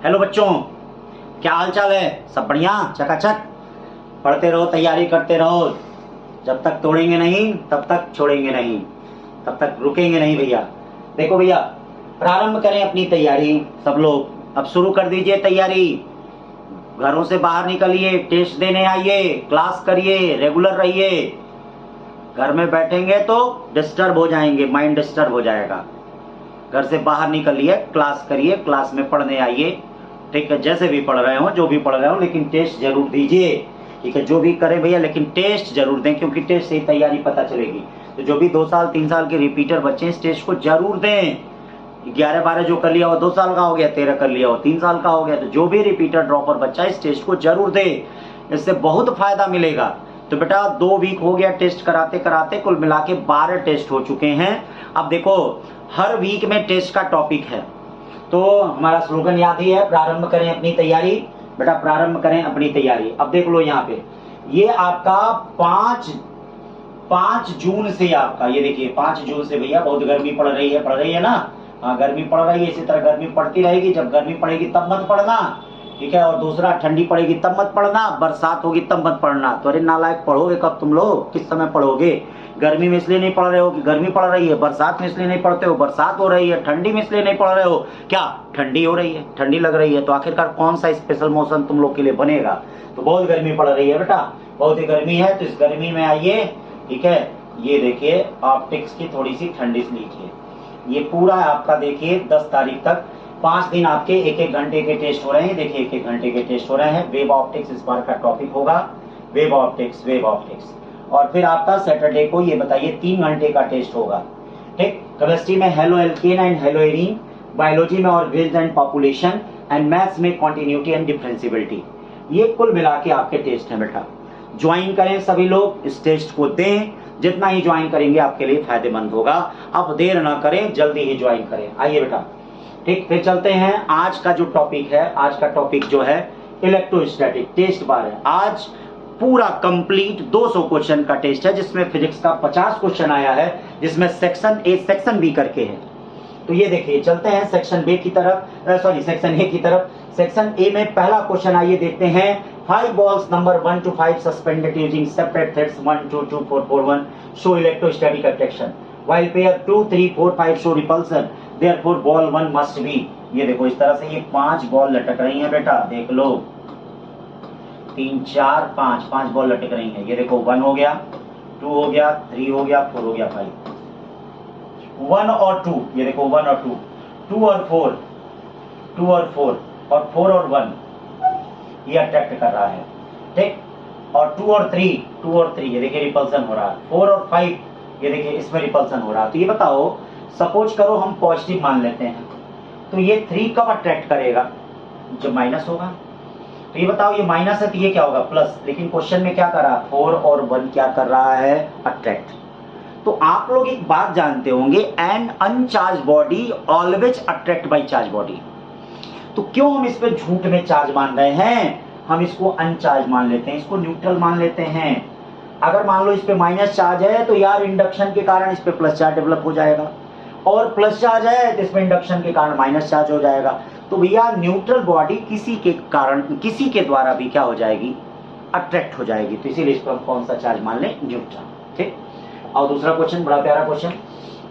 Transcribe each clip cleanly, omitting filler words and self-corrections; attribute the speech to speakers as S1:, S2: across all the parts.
S1: Hello बच्चों, क्या हाल चाल है? सब बढ़िया, चकाचक। पढ़ते रहो, तैयारी करते रहो। जब तक तोड़ेंगे नहीं तब तक छोड़ेंगे नहीं, तब तक रुकेंगे नहीं भैया। देखो भैया, प्रारंभ करें अपनी तैयारी। सब लोग अब शुरू कर दीजिए तैयारी। घरों से बाहर निकलिए, टेस्ट देने आइए, क्लास करिए, रेगुलर रहिए। घर में बैठेंगे तो डिस्टर्ब हो जाएंगे, माइंड डिस्टर्ब हो जाएगा। घर से बाहर निकलिए, क्लास करिए, क्लास में पढ़ने आइए। ठीक है, जैसे भी पढ़ रहे हो, जो भी पढ़ रहे हो, लेकिन टेस्ट जरूर दीजिए। ठीक है, जो भी करें भैया, लेकिन टेस्ट जरूर दें, क्योंकि टेस्ट से ही तैयारी पता चलेगी। तो जो भी 2 साल 3 साल के रिपीटर बच्चे इस टेस्ट को जरूर दें। 11-12 जो कर लिया हो 2 साल का हो गया, 13 कर लिया हो 3 साल का हो गया, तो जो भी रिपीटर ड्रॉपर बच्चा इस टेस्ट को जरूर दे। इससे बहुत फायदा मिलेगा। तो बेटा 2 वीक हो गया टेस्ट कराते कराते, कुल मिला के 12 टेस्ट हो चुके हैं। अब देखो, हर वीक में टेस्ट का टॉपिक है। तो हमारा स्लोगन याद ही है, प्रारंभ करें अपनी तैयारी। बेटा प्रारंभ करें अपनी तैयारी। अब देख लो यहाँ पे, ये आपका 5 जून से, आपका ये देखिए 5 जून से भैया, बहुत गर्मी पड़ रही है ना। हाँ, गर्मी पड़ रही है, इसी तरह गर्मी पड़ती रहेगी। जब गर्मी पड़ेगी तब मत पढ़ना, ठीक है। और दूसरा, ठंडी पड़ेगी तब मत पढ़ना, बरसात होगी तब मत पढ़ना। तो अरे नालायक, पढ़ोगे कब तुम लोग? किस समय पढ़ोगे? गर्मी में इसलिए नहीं पढ़ रहे हो कि गर्मी पड़ रही है, बरसात में इसलिए नहीं पढ़ते हो, बरसात हो रही है, ठंडी में इसलिए नहीं पढ़ रहे हो, क्या ठंडी हो रही है, ठंडी लग रही है। तो आखिरकार कौन सा स्पेशल मौसम तुम लोग के लिए बनेगा? तो बहुत गर्मी पड़ रही है बेटा, बहुत ही गर्मी है। तो इस गर्मी में आइए, ठीक है। ये देखिए, ऑप्टिक्स की थोड़ी सी ठंडी लीजिए। ये पूरा आपका देखिए 10 तारीख तक 5 दिन आपके 1-1 घंटे के टेस्ट हो रहे हैं। देखिए 1-1 घंटे के टेस्ट हो रहे हैं। वेब ऑप्टिक्स इस बार का टॉपिक होगा, वेब ऑप्टिक्स, वेब ऑप्टिक्स। और फिर आपका सैटरडे को ये बताइए 3 घंटे का टेस्ट होगा, ठीक। केमिस्ट्री में haloalkane and haloarene, biology में organism and population, and maths में कॉन्टिन्यूटी एंड डिफरेंशिएबिलिटी। ये कुल मिला के आपके टेस्ट हैं बेटा। ज्वाइन करें सभी लोग, इस टेस्ट को दें। जितना ही ज्वाइन करेंगे आपके लिए फायदेमंद होगा। अब देर ना करें, जल्दी ही ज्वाइन करें। आइए बेटा, ठीक। फिर चलते हैं आज का जो टॉपिक है। आज का टॉपिक जो है इलेक्ट्रोस्टैटिक टेस्ट बार है। आज पूरा कंप्लीट 200 क्वेश्चन का टेस्ट है, जिसमें फिजिक्स का 50 क्वेश्चन आया है, जिसमें सेक्शन ए सेक्शन बी करके है। तो ये देखिए, चलते हैं सेक्शन बी की तरफ, सेक्शन ए की तरफ। सेक्शन ए में पहला क्वेश्चन आइए देखते हैं। 5 balls number 1 to 5 suspended using separate threads 1, 2, 2, 4, 4, 1 show electrostatic attraction, while pair 2, 3, 4, 5 show repulsion, therefore ball 1 must be। ये देखो, इस तरह से ये 5 बॉल लटक रही हैं बेटा, देख लो। 3, 4, 5 बॉल लटक रही हैं। ये देखो, 1 हो गया, 2 हो गया, 3 हो गया, 4 हो गया, 5। 1 और 2, ये देखो 1 और 2, 2 और 4, 2 और 4, और 4 और 1 ये अट्रैक्ट कर रहा है, ठीक। और 2 और 3, 2 और 3 ये देखिए रिपल्सन हो रहा है। 4 और 5 ये देखिए इसमें रिपल्सन हो रहा है। तो ये बताओ, सपोज करो हम पॉजिटिव मान लेते हैं, तो ये 3 कब अट्रैक्ट करेगा? जब माइनस होगा। तो ये बताओ, ये माइनस है तो ये क्या होगा? प्लस। लेकिन क्वेश्चन में क्या कर रहा है? 4 और 1 क्या कर रहा है? अट्रैक्ट। तो आप लोग एक बात जानते होंगे, an uncharged body always attract by charged body. तो क्यों हम इस पे झूठ में चार्ज मान रहे हैं? हम इसको अनचार्ज मान लेते हैं, इसको न्यूट्रल मान लेते हैं। अगर मान लो इस पे माइनस चार्ज है, तो यार इंडक्शन के कारण इस पे प्लस चार्ज डेवलप हो जाएगा, और प्लस चार्ज है तो इसमें इंडक्शन के कारण माइनस चार्ज हो जाएगा। तो भैया न्यूट्रल बॉडी किसी के कारण, किसी के द्वारा भी क्या हो जाएगी? अट्रैक्ट हो जाएगी। तो इसीलिए इसको हम कौन सा चार्ज मान लें? न्यूट्रल, ठीक। और दूसरा क्वेश्चन, बड़ा प्यारा question.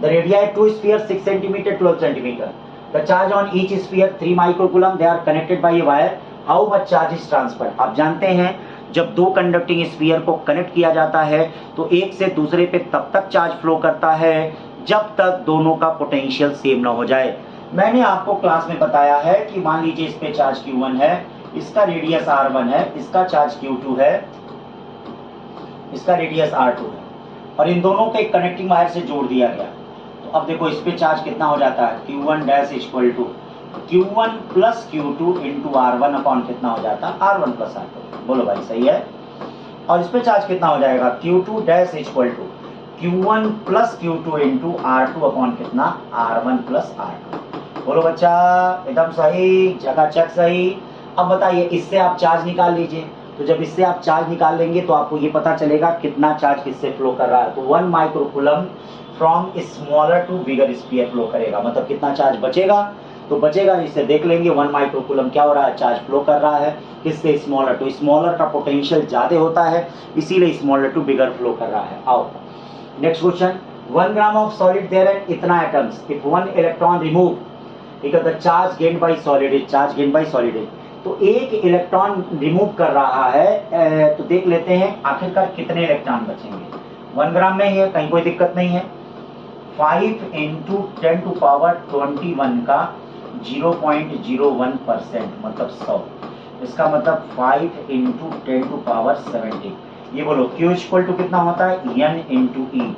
S1: The radii 2 spheres 6 cm 12 cm, the charge on each sphere 3 microcoulomb, they are connected by a wire, how much charge is transferred? आप जानते हैं, जब 2 कंडक्टिंग स्फीयर को कनेक्ट किया जाता है तो एक से दूसरे पे तब तक चार्ज फ्लो करता है जब तक दोनों का पोटेंशियल सेम ना हो जाए। मैंने आपको क्लास में बताया है कि मान लीजिए इस पे चार्ज Q1 है, इसका रेडियस R1 है, इसका चार्ज Q2 है, इसका रेडियस R2 है, और इन दोनों को एक कनेक्टिंग वायर से जोड़ दिया गया। तो अब देखो, इस पे चार्ज कितना हो जाता है? Q1 dash equal to Q1 plus Q2 into R1 upon कितना हो जाता है? R1 plus R2। बोलो भाई, सही है। और इस पे चार्ज कितना हो जाएगा? Q2 dash equal to Q1 plus Q2 into R2 upon कितना? R1 plus R2। बोलो बच्चा, एकदम सही, चकाचक सही। अब बताइए, इससे आप चार्ज निकाल लीजिए। तो जब इससे आप चार्ज निकाल लेंगे तो आपको ये पता चलेगा कितना चार्ज किससे फ्लो कर रहा है। तो 1 microcoulomb from smaller to bigger sphere flow करेगा, मतलब कितना चार्ज बचेगा? तो बचेगा, इसे देख लेंगे 1 माइक्रोकूलम क्या हो रहा है, चार्ज फ्लो कर रहा है किससे, स्मॉलर टू। स्मॉलर का पोटेंशियल ज्यादा होता है इसीलिए स्मॉलर टू बिगर फ्लो कर रहा है। आओ next question, 1 gram of solid there and इतना एटम्स, इफ 1 इलेक्ट्रॉन रिमूव, ठीक है, the charge gain by solid is, charge gain by solid is. तो एक इलेक्ट्रॉन रिमूव कर रहा है, तो देख लेते हैं आखिरकार कितने इलेक्ट्रॉन बचेंगे। 1 ग्राम में ही है, कहीं कोई दिक्कत नहीं है। 5 × 10⁻21 का 0.01% मतलब 100, इसका मतलब 5 × 10⁻70। ये बोलो Q इक्वल टू कितना होता है, N × E।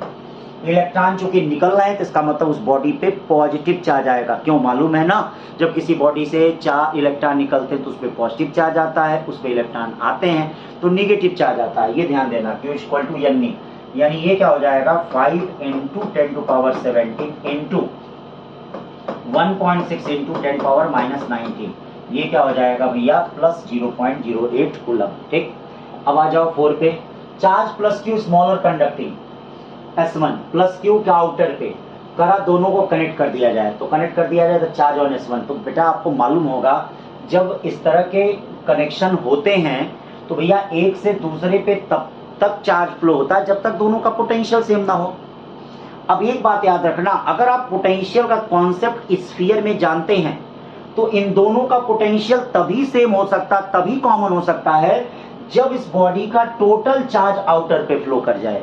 S1: इलेक्ट्रॉन चूंकि निकल रहे हैं तो इसका मतलब उस बॉडी पे पॉजिटिव चार्ज आएगा। क्यों, मालूम है ना, जब किसी बॉडी से 4 इलेक्ट्रॉन निकलते हैं तो उस पर पॉजिटिव चार्ज आता है, उस पर इलेक्ट्रॉन आते हैं तो निगेटिव चार्ज आता है। ये ध्यान देना, Q इक्वल टू N, यानी ये क्या हो जाएगा 5 × 10⁻70 इंटू 1.6 × 10⁻−19, ये क्या हो जाएगा भैया प्लस 0.08 कूलम। ठीक, अब आ जाओ 4 पे, charge plus Q smaller conducting S1 plus Q का आउटर पे करा, दोनों को कनेक्ट कर दिया जाए, तो कनेक्ट कर दिया जाए तो चार्ज ऑन S1। तो बेटा आपको मालूम होगा जब इस तरह के कनेक्शन होते हैं तो भैया एक से दूसरे पे तब तक चार्ज फ्लो होता है जब तक दोनों का पोटेंशियल सेम ना हो। अब एक बात याद रखना, अगर आप पोटेंशियल का कॉन्सेप्ट स्फीयर में जानते हैं तो इन दोनों का पोटेंशियल तभी सेम हो सकता, तभी कॉमन हो सकता है जब इस बॉडी का टोटल चार्ज आउटर पे फ्लो कर जाए।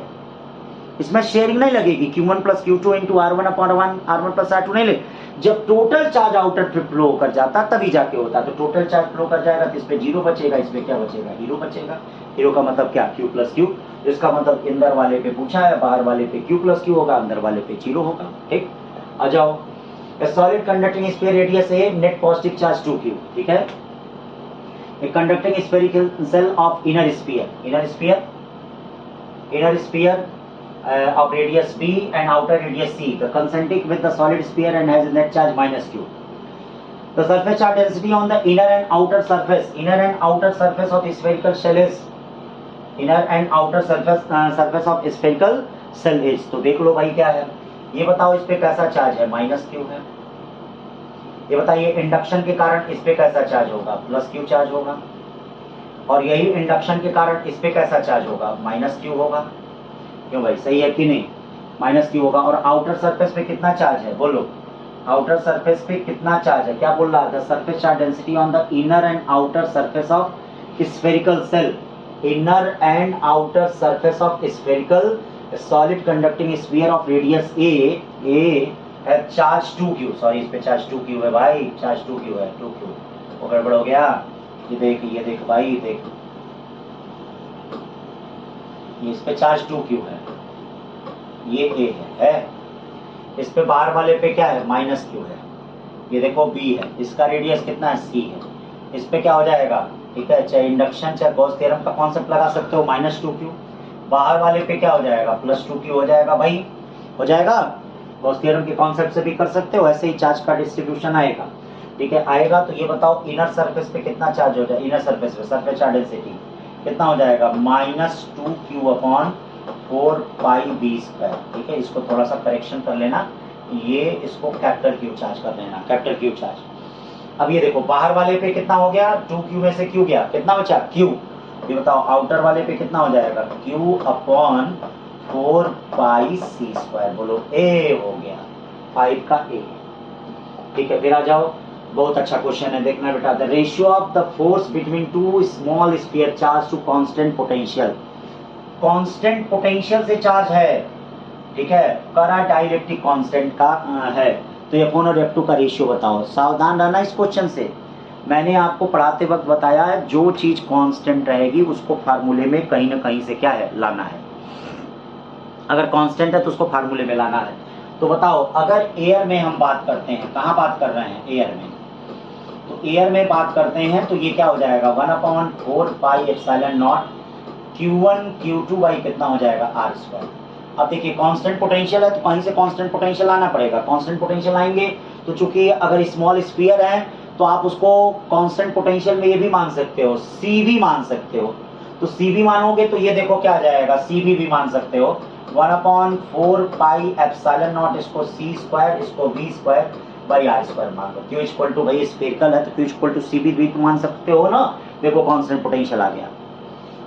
S1: इसमें शेयरिंग नहीं लगेगी, Q1 + Q2 × R1/1 R1 + R2 नहीं ले, जब टोटल चार्ज आउटर पे फ्लो कर जाता तभी जाके होता। तो टोटल चार्ज फ्लो कर जाएगा तो इस पे 0 बचेगा, इस पे क्या बचेगा, हीरो बचेगा। हीरो का मतलब क्या, Q + Q, इसका मतलब अंदर वाले पे पूछा है, बाहर वाले पे Q + Q होगा, अंदर वाले पे 0 होगा। ठीक, आ जाओ, सॉलिड कंडक्टिंग स्फीयर रेडियस है, नेट पॉजिटिव चार्ज 2Q। ठीक है, a conducting spherical cell of inner sphere of radius B and outer radius C, the concentric with the solid sphere and has a net charge -Q. The surface charge density on the inner and outer surface of spherical shell is, inner and outer surface of spherical shell is। तो देख लो भाई क्या है, ये बताओ इस पे कैसा चार्ज है, -Q है। ये बताइए इंडक्शन के कारण इस पे कैसा चार्ज होगा, +Q चार्ज होगा, और यही इंडक्शन के कारण इस पे कैसा चार्ज होगा, -Q होगा। क्यों भाई, सही है कि नहीं, -Q होगा। और आउटर सरफेस पे कितना चार्ज है, बोलो आउटर सरफेस पे कितना चार्ज है, क्या बोल रहा है, the surface charge density on the inner and outer surface of spherical shell, inner and outer surface of spherical solid conducting sphere of radius A charge 2Q, sorry इस पे charge 2Q है भाई, charge 2Q है, 2Q, वो गड़बड़ हो गया। ये देख भाई, देख इस पे चार्ज 2Q है, ये A है, इस पे बाहर वाले पे क्या है, -Q है, ये देखो B है, इसका रेडियस कितना है, C है, इस पे क्या हो जाएगा। ठीक है, चाहे इंडक्शन चाहे गॉस थ्योरम का कॉन्सेप्ट लगा सकते हो, -2Q, बाहर वाले पे क्या हो जाएगा, +2Q हो जाएगा भाई, हो जाएगा। गॉस थ्योरम के कॉन्सेप्ट से भी कर सकते हो, ऐसे ही चार्ज का डिस्ट्रीब्यूशन आएगा। ठीक है, आएगा तो ये बताओ इनर सरफेस पे कितना चार्ज हो जाएगा, इनर सरफेस पे सरफेस चार्ज डेंसिटी कितना हो जाएगा, -2Q/4πb²। ठीक है, इसको थोड़ा सा करेक्शन कर लेना, ये इसको कैपिटल Q चार्ज कर लेना, कैपिटल Q चार्ज। अब ये देखो बाहर वाले पे कितना हो गया, 2Q में से Q गया, कितना बचा Q। ये बताओ आउटर वाले पे कितना हो जाएगा, Q/4πc², बोलो A हो गया, 5 का A। ठीक है, फिर आ जाओ, बहुत अच्छा क्वेश्चन है, देखना बेटा, the ratio of the force between two small sphere charge to constant potential, constant potential से चार्ज है। ठीक है, करा डाइलेक्ट्रिक कांस्टेंट का है, तो F1 और F2 का रेशियो बताओ। सावधान रहना इस क्वेश्चन से, मैंने आपको पढ़ाते वक्त बताया है जो चीज कांस्टेंट रहेगी उसको फार्मूले में कहीं ना कहीं से क्या है, लाना है। अगर कांस्टेंट है तो उसको फार्मूले में लाना है। तो बताओ अगर एयर में हम बात करते हैं, कहाँ बात कर रहे हैं, एयर में, तो एयर में बात करते हैं तो ये क्या हो जाएगा, 1/4πε0 Q1 Q2 बाई कितना हो जाएगा, R²। अब देखिए कांस्टेंट पोटेंशियल है तो कहीं से कांस्टेंट पोटेंशियल आना पड़ेगा, कांस्टेंट पोटेंशियल आएंगे तो चूंकि अगर स्मॉल स्फीयर है तो आप उसको कांस्टेंट पोटेंशियल में ये भी मान सकते हो, C भी मान सकते हो। तो C भी मानोगे तो ये देखो क्या आ जाएगा, C भी मान सकते हो, 1/4πε0 इसको C², इसको V² बाई आर स्क्वायर मान लो। क्यू इक्वल टू भाई स्फेरिकल है तो क्यू इक्वल टू सी भी मान सकते हो ना। देखो कांस्टेंट पोटेंशियल आ गया।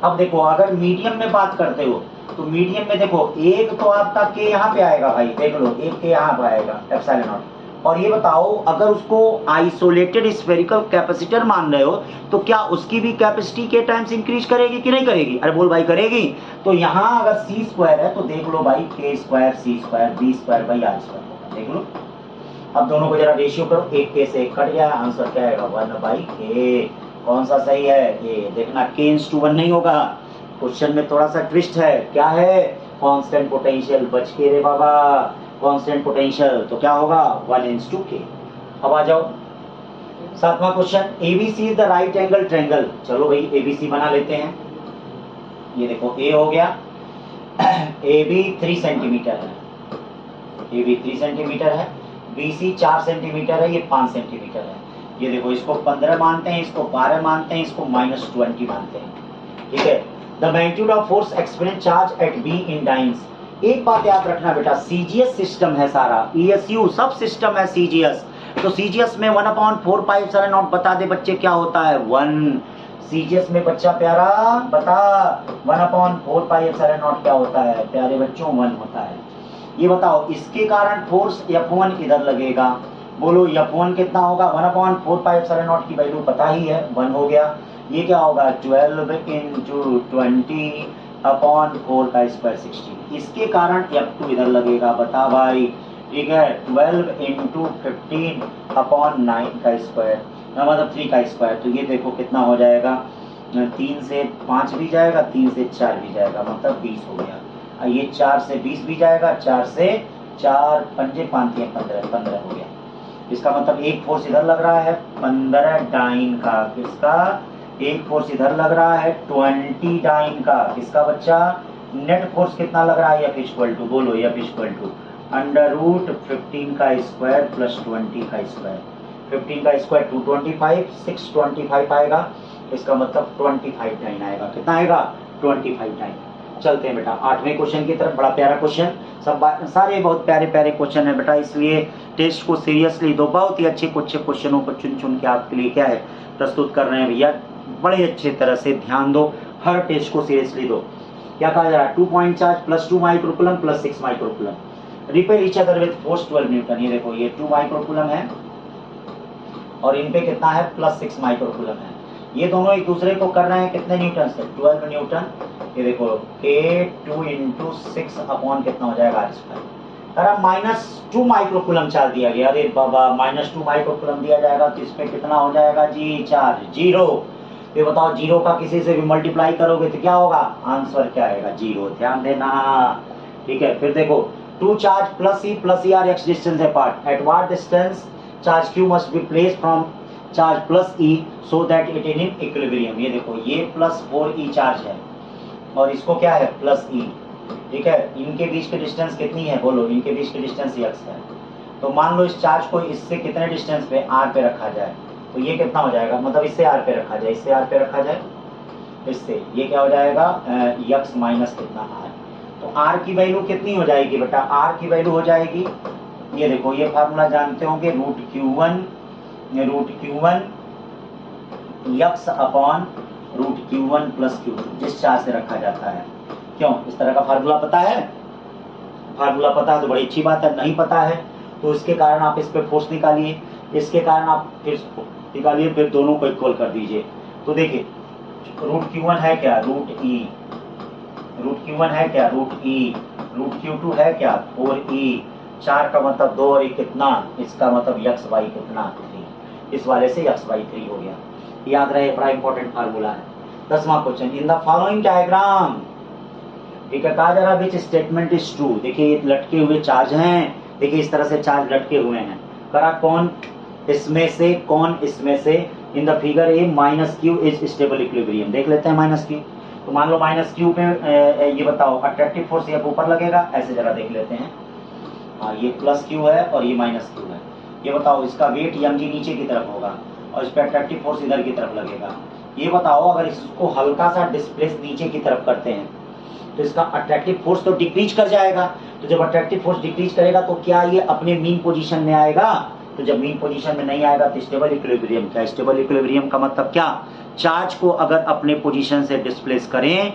S1: अब देखो अगर मीडियम में बात करते हो तो मीडियम में देखो एक तो आपका के यहाँ पे आएगा भाई, देख लो एक के यहाँ पे आएगा एप्सिलॉन नॉट। और ये बताओ अगर उसको आइसोलेटेड स्फेरिकल कैपेसिटर मान रहे हो तो क्या उसकी भी कैपेसिटी के टाइम्स इंक्रीज करेगी कि नहीं करेगी? अरे बोल भाई करेगी। तो यहाँ अगर सी स्क्वायर है तो देख लो भाई K square C square B square by R square होगा, देख लो। अब दोनों को जरा रेशियो करो, एक के से एक कट गया, आंसर क्या आएगा 1 बाई के। कौन सा सही है? ए। देखना के इज टू 1 नहीं होगा, क्वेश्चन में थोड़ा सा ट्विस्ट है। क्या है? Constant potential. बच के रे बाबा, कांस्टेंट पोटेंशियल तो क्या होगा 1:2 के। अब आ जाओ 7वां question, ABC is the right angle triangle. चलो भाई एबीसी बना लेते हैं। ये देखो ए हो गया, AB 3 सेंटीमीटर है, AB 3 सेंटीमीटर है, BC 4 सेंटीमीटर है, ये 5 सेंटीमीटर है। ये देखो इसको 15 मानते हैं, इसको 12 मानते हैं, इसको -20 मानते हैं, ठीक है। The magnitude of force experience charge at be in dice. एक बात याद रखना बेटा, सीजीएस सिस्टम है सारा, ESU सब सिस्टम है सीजीएस। तो सीजीएस में 1/4πε0 बता दे बच्चे क्या होता है 1। सीजीएस में बच्चा प्यारा बता 1/4πε0 क्या होता है प्यारे बच्चों? 1 होता है। ये बताओ इसके कारण फोर्स F1 इधर लगेगा, बोलो F1 कितना होगा? 1/4πε0 की वैल्यू पता ही है 1 हो गया। ये क्या होगा 12 × 20/4 का स्क्वायर 60। इसके कारण F2 इधर लगेगा, बता भाई, ठीक है। 12 × 15/9 का स्क्वायर मतलब 3 का स्क्वायर। तो ये देखो कितना हो जाएगा, 3 से 5 भी जाएगा, 3 से 4 भी जाएगा, मतलब 20 हो गया। ये 4 से 20 भी जाएगा, 4 से 4 पंजे 5 15 हो गया। इसका मतलब एक फोर्स इधर लग रहा है 15 डाइन का, किसका? एक फोर्स इधर लग रहा है 20 डाइन का, किसका बच्चा? नेट फोर्स कितना लग रहा है? F इक्वल टू, बोलो F इक्वल टू √15 का स्क्वायर प्लस 20 का स्क्वायर। 15 का स्क्वायर 225, 625 आएगा, इसका मतलब 25 डाइन आएगा। कितना आएगा? 25 डाइन। चलते हैं बेटा 8वें क्वेश्चन की तरफ। बड़ा प्यारा क्वेश्चन, सब सारे बहुत प्यारे प्यारे क्वेश्चन है बेटा, इसलिए टेस्ट को सीरियसली दो। बहुत ही अच्छे कुछ क्वेश्चनों को चुन चुन के आपके लिए क्या है प्रस्तुत कर रहे हैं भैया, बड़े अच्छे तरह से ध्यान दो, हर टेस्ट को सीरियसली दो। क्या कहा जा रहा है? 2 point charge +2 microcoulomb + 6 microcoulomb repel each other with force 12 Newton. ये देखो ये 2 माइक्रोकूलम है और इन पे कितना है +6 माइक्रोकूलम है। ये दोनों एक दूसरे को कर रहे हैं कितने न्यूटन से? 12 न्यूटन। ये देखो K2 × 6 अपॉन कितना हो जाएगा R स्क्वायर। अरे -2 माइक्रोकूलम चार्ज दिया गया, अरे बाबा -2 माइक्रोकूलम दिया जाएगा तो इस पे कितना हो जाएगा जी चार्ज? 0। ये बताओ 0 का किसी से भी मल्टीप्लाई करोगे तो क्या होगा? आंसर क्या आएगा? 0। ध्यान देना, ठीक है। फिर देखो 2 charge +E are x distance apart. At what distance charge Q must be placed from charge +E so that it is in equilibrium. ये देखो ये +4E चार्ज है और इसको क्या है +E, ठीक है। इनके बीच की डिस्टेंस कितनी है? बोलो इनके बीच की डिस्टेंस x है। तो मान लो इस चार्ज को इससे कितने डिस्टेंस पे R पे रखा जाए तो ये कितना हो जाएगा? मतलब इससे R पे रखा जाए, इससे R पे रखा जाए, इससे ये क्या हो जाएगा x माइनस कितना R। तो R की वैल्यू कितनी हो जाएगी बेटा? R की वैल्यू हो जाएगी, ये देखो ये फार्मूला जानते होंगे √Q1 x upon √Q1 + Q2 जिस चार्ज से रखा जाता है। क्यों? इस तरह का फार्मूला पता है? फार्मूला पता है तो बड़ी अच्छी बात है, नहीं पता है तो इसके कारण आप इस पे फोर्स निकालिए, इसके कारण आप फिर निकालिए, फिर दोनों को इक्वल कर दीजिए। तो देखिए √Q1 है क्या? √E, √Q1 है क्या? √E, √Q2 है क्या? 4E, 4 का मतलब 2 और 1 कितना? इसका मतलब x बाई कितना? 3। इस वाले से x बाई 3 हो गया। याद रहे, बड़ा इंपॉर्टेंट फार्मूला है। 10वां question, in the following diagram, ठीक है, कहा जा रहा विच स्टेटमेंट इज ट्रू। देखिए ये लटके हुए चार्ज हैं, देखिए इस तरह से चार्ज लटके हुए हैं, करा कौन इसमें से, कौन इसमें से। इन the figure A -Q is stable equilibrium. देख लेते हैं -Q। तो मान लो -Q पे ये बताओ अट्रैक्टिव फोर्स ये ऊपर लगेगा, ऐसे जरा देख लेते हैं। हाँ ये +Q है और ये -Q है। ये बताओ इसका वेट mg नीचे की तरफ होगा और इस पे अट्रैक्टिव फोर्स इधर की तरफ लगेगा। ये बताओ अगर इसको हल्का सा डिस्प्लेस नीचे की तरफ करते हैं तो इसका अट्रैक्टिव फोर्स तो डिक्रीज कर जाएगा। तो जब अट्रैक्टिव फोर्स डिक्रीज करेगा तो क्या ये अपने मीन पोजीशन में आएगा? तो जब मीन पोजीशन में नहीं आएगा तो स्टेबल इक्विलिब्रियम। क्या स्टेबल इक्विलिब्रियम का मतलब क्या? चार्ज को अगर अपने पोजीशन से डिस्प्लेस करें,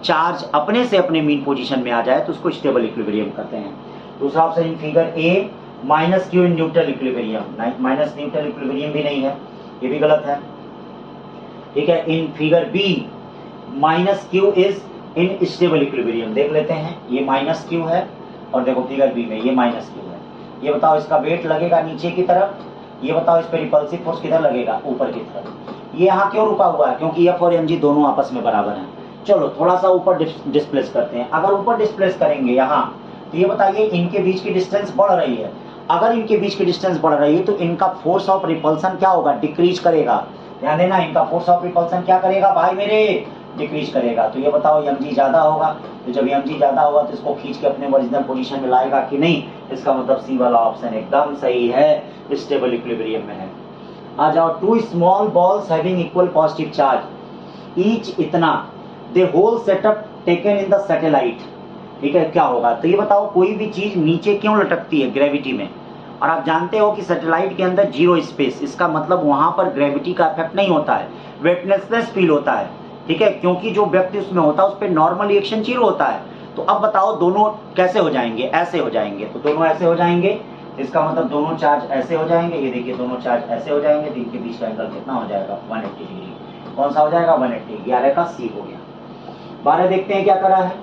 S1: चार्ज अपने से अपने मीन पोजीशन में आ जाए तो उसको स्टेबल इक्विलिब्रियम कहते हैं। दूसरा option in figure A minus Q in neutral equilibrium. Minus neutral equilibrium भी नहीं है, ये भी गलत है। ठीक है, in figure B minus Q is in stable equilibrium. देख लेते हैं, ये माइनस क्यू है और देखो फिगर बी में ये माइनस क्यू है। ये बताओ इसका वेट लगेगा नीचे की तरफ, ये बताओ इस पे रिपल्सिव फोर्स किधर लगेगा? ऊपर की तरफ। ये यहाँ क्यों रुका हुआ है? क्योंकि एफ और एम जी दोनों आपस में बराबर हैं। चलो थोड़ा सा ऊपर डिस्प्लेस करते हैं। अगर ऊपर डिस्प्लेस करेंगे यहाँ, तो ये बताइए इनके बीच की डिस्टेंस बढ़ रही है। अगर इनके बीच की डिस्टेंस बढ़ रही है तो इनका फोर्स ऑफ रिपल्सन क्या होगा? डिक्रीज करेगा। ध्यान देना, इनका फोर्स ऑफ रिपल्सन क्या करेगा भाई मेरे? डिक्रीज करेगा। तो ये बताओ एम जी ज्यादा होगा, तो जब एम जी ज्यादा होगा तो इसको खींच के अपने ओरिजिनल पोजीशन में लाएगा कि नहीं? इसका मतलब सी वाला ऑप्शन एकदम सही है, स्टेबल इक्विलिब्रियम में है। आ जाओ, two small balls having equal positive charge each इतना, they whole setup taken in the satellite. ठीक है, क्या होगा? तो ये बताओ कोई भी चीज नीचे क्यों लटकती है? ग्रेविटी में। और आप जानते हो कि सैटेलाइट के अंदर जीरो स्पेस, इसका मतलब वहां पर ग्रेविटी का इफेक्ट नहीं होता है, वेटनेसनेस फील होता है। ठीक है, क्योंकि जो व्यक्ति उसमें होता है उस पर नॉर्मल रिएक्शन जीरो होता है। तो अब बताओ दोनों कैसे हो जाएंगे? ऐसे हो जाएंगे। तो दोनों ऐसे हो जाएंगे, इसका मतलब दोनों चार्ज ऐसे हो जाएंगे। ये देखिए दोनों चार्ज ऐसे हो जाएंगे, तो इनके बीच का एंगल कितना हो जाएगा? 180 डिग्री। कौन सा हो जाएगा? 180। 11 का सी हो गया। 12 देखते हैं क्या करा है।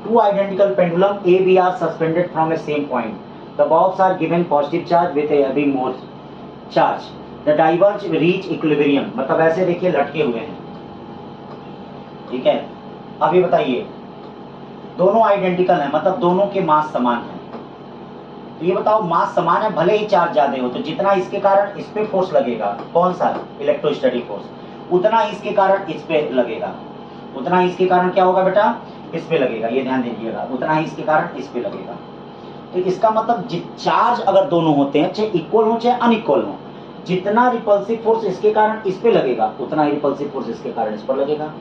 S1: Two identical pendulum A B are suspended from a same point, the box are given positive charge with having more charge, the diverge reach equilibrium. मतलब ऐसे देखिए लटके हुए हैं। ठीक है, अभी बताइए दोनों आइडेंटिकल हैं, मतलब दोनों के मास समान हैं। तो ये बताओ मास समान है, भले ही चार्ज ज्यादा हो, तो जितना इसके कारण इस पे फोर्स लगेगा, कौन सा? इलेक्ट्रोस्टैटिक फोर्स, उतना इसके कारण इस पे लगेगा। उतना इसके कारण क्या होगा बेटा? इस पे लगेगा। ये ध्यान दीजिएगा, उतना ही इसके कारण इस पे लगेगा। तो इसका मतलब चार्ज अगर दोनों होते हैं, चाहे इक्वल हो चाहे अनइक्वल हो, जितना रिपल्सिव फोर्स इसके कारण इस पे लगेगा उतना ही रिपल्सिव फोर्स इसके कारण इस पर लगेगा।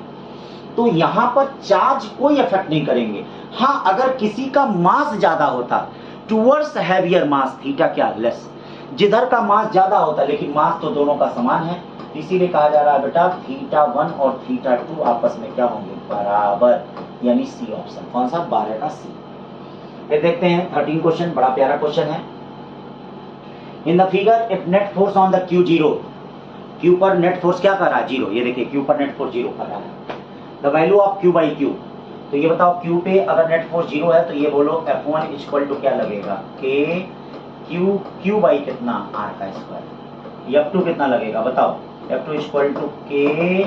S1: तो यहां पर चार्ज कोई इफेक्ट नहीं करेंगे। हाँ, अगर किसी का मास ज्यादा होता टुवर्ड्स हैवियर मास, थीटा क्या? लेस। जिधर का मास ज्यादा होता, लेकिन मास तो दोनों का समान है, इसीलिए कहा जा रहा है बेटा थीटा 1 और थीटा 2 आपस में क्या होंगे? बराबर, यानी सी ऑप्शन। कौन सा? 12 का सी। फिर देखते हैं 13 क्वेश्चन, बड़ा प्यारा क्वेश्चन है। इन the figure if net force on the Q zero, Q पर नेट फोर्स क्या कर रहा है? जीरो। ये देखिए क्यू पर नेट फोर्स जीरो कर रहा है। The value of Q by Q, तो ये बताओ क्यू पे अगर नेट फोर्स जीरो है तो ये बोलो F1 इक्वल टू क्या लगेगा? के क्यू, क्यू बाई कितना? आर का स्क्वायर। F2 कितना लगेगा बताओ? F2 equal to K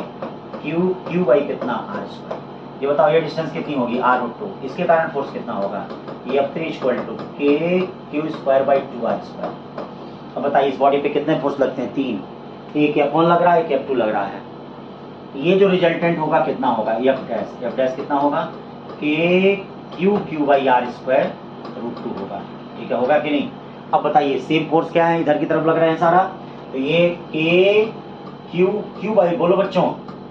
S1: Q, Q by कितना? R square. ये बताओ ये डिस्टेंस कितनी होगी? r√2। इसके कारण फोर्स कितना होगा? F3 equal to K Q square by 2r square. अब बताइए इस बॉडी पे कितने फोर्स लगते हैं? 3। एक F1 लग रहा है, एक F2 लग रहा है। ये जो रिजल्टेंट होगा कितना होगा? F डैश कितना होगा? K Q, Q by R square √2 होगा। ठीक है, होगा कि नहीं? अब बताइए सेम फोर्स क्या है? इधर की तरफ लग रहे हैं सारा, तो ये के क्यू, क्यू बाई बोलो बच्चों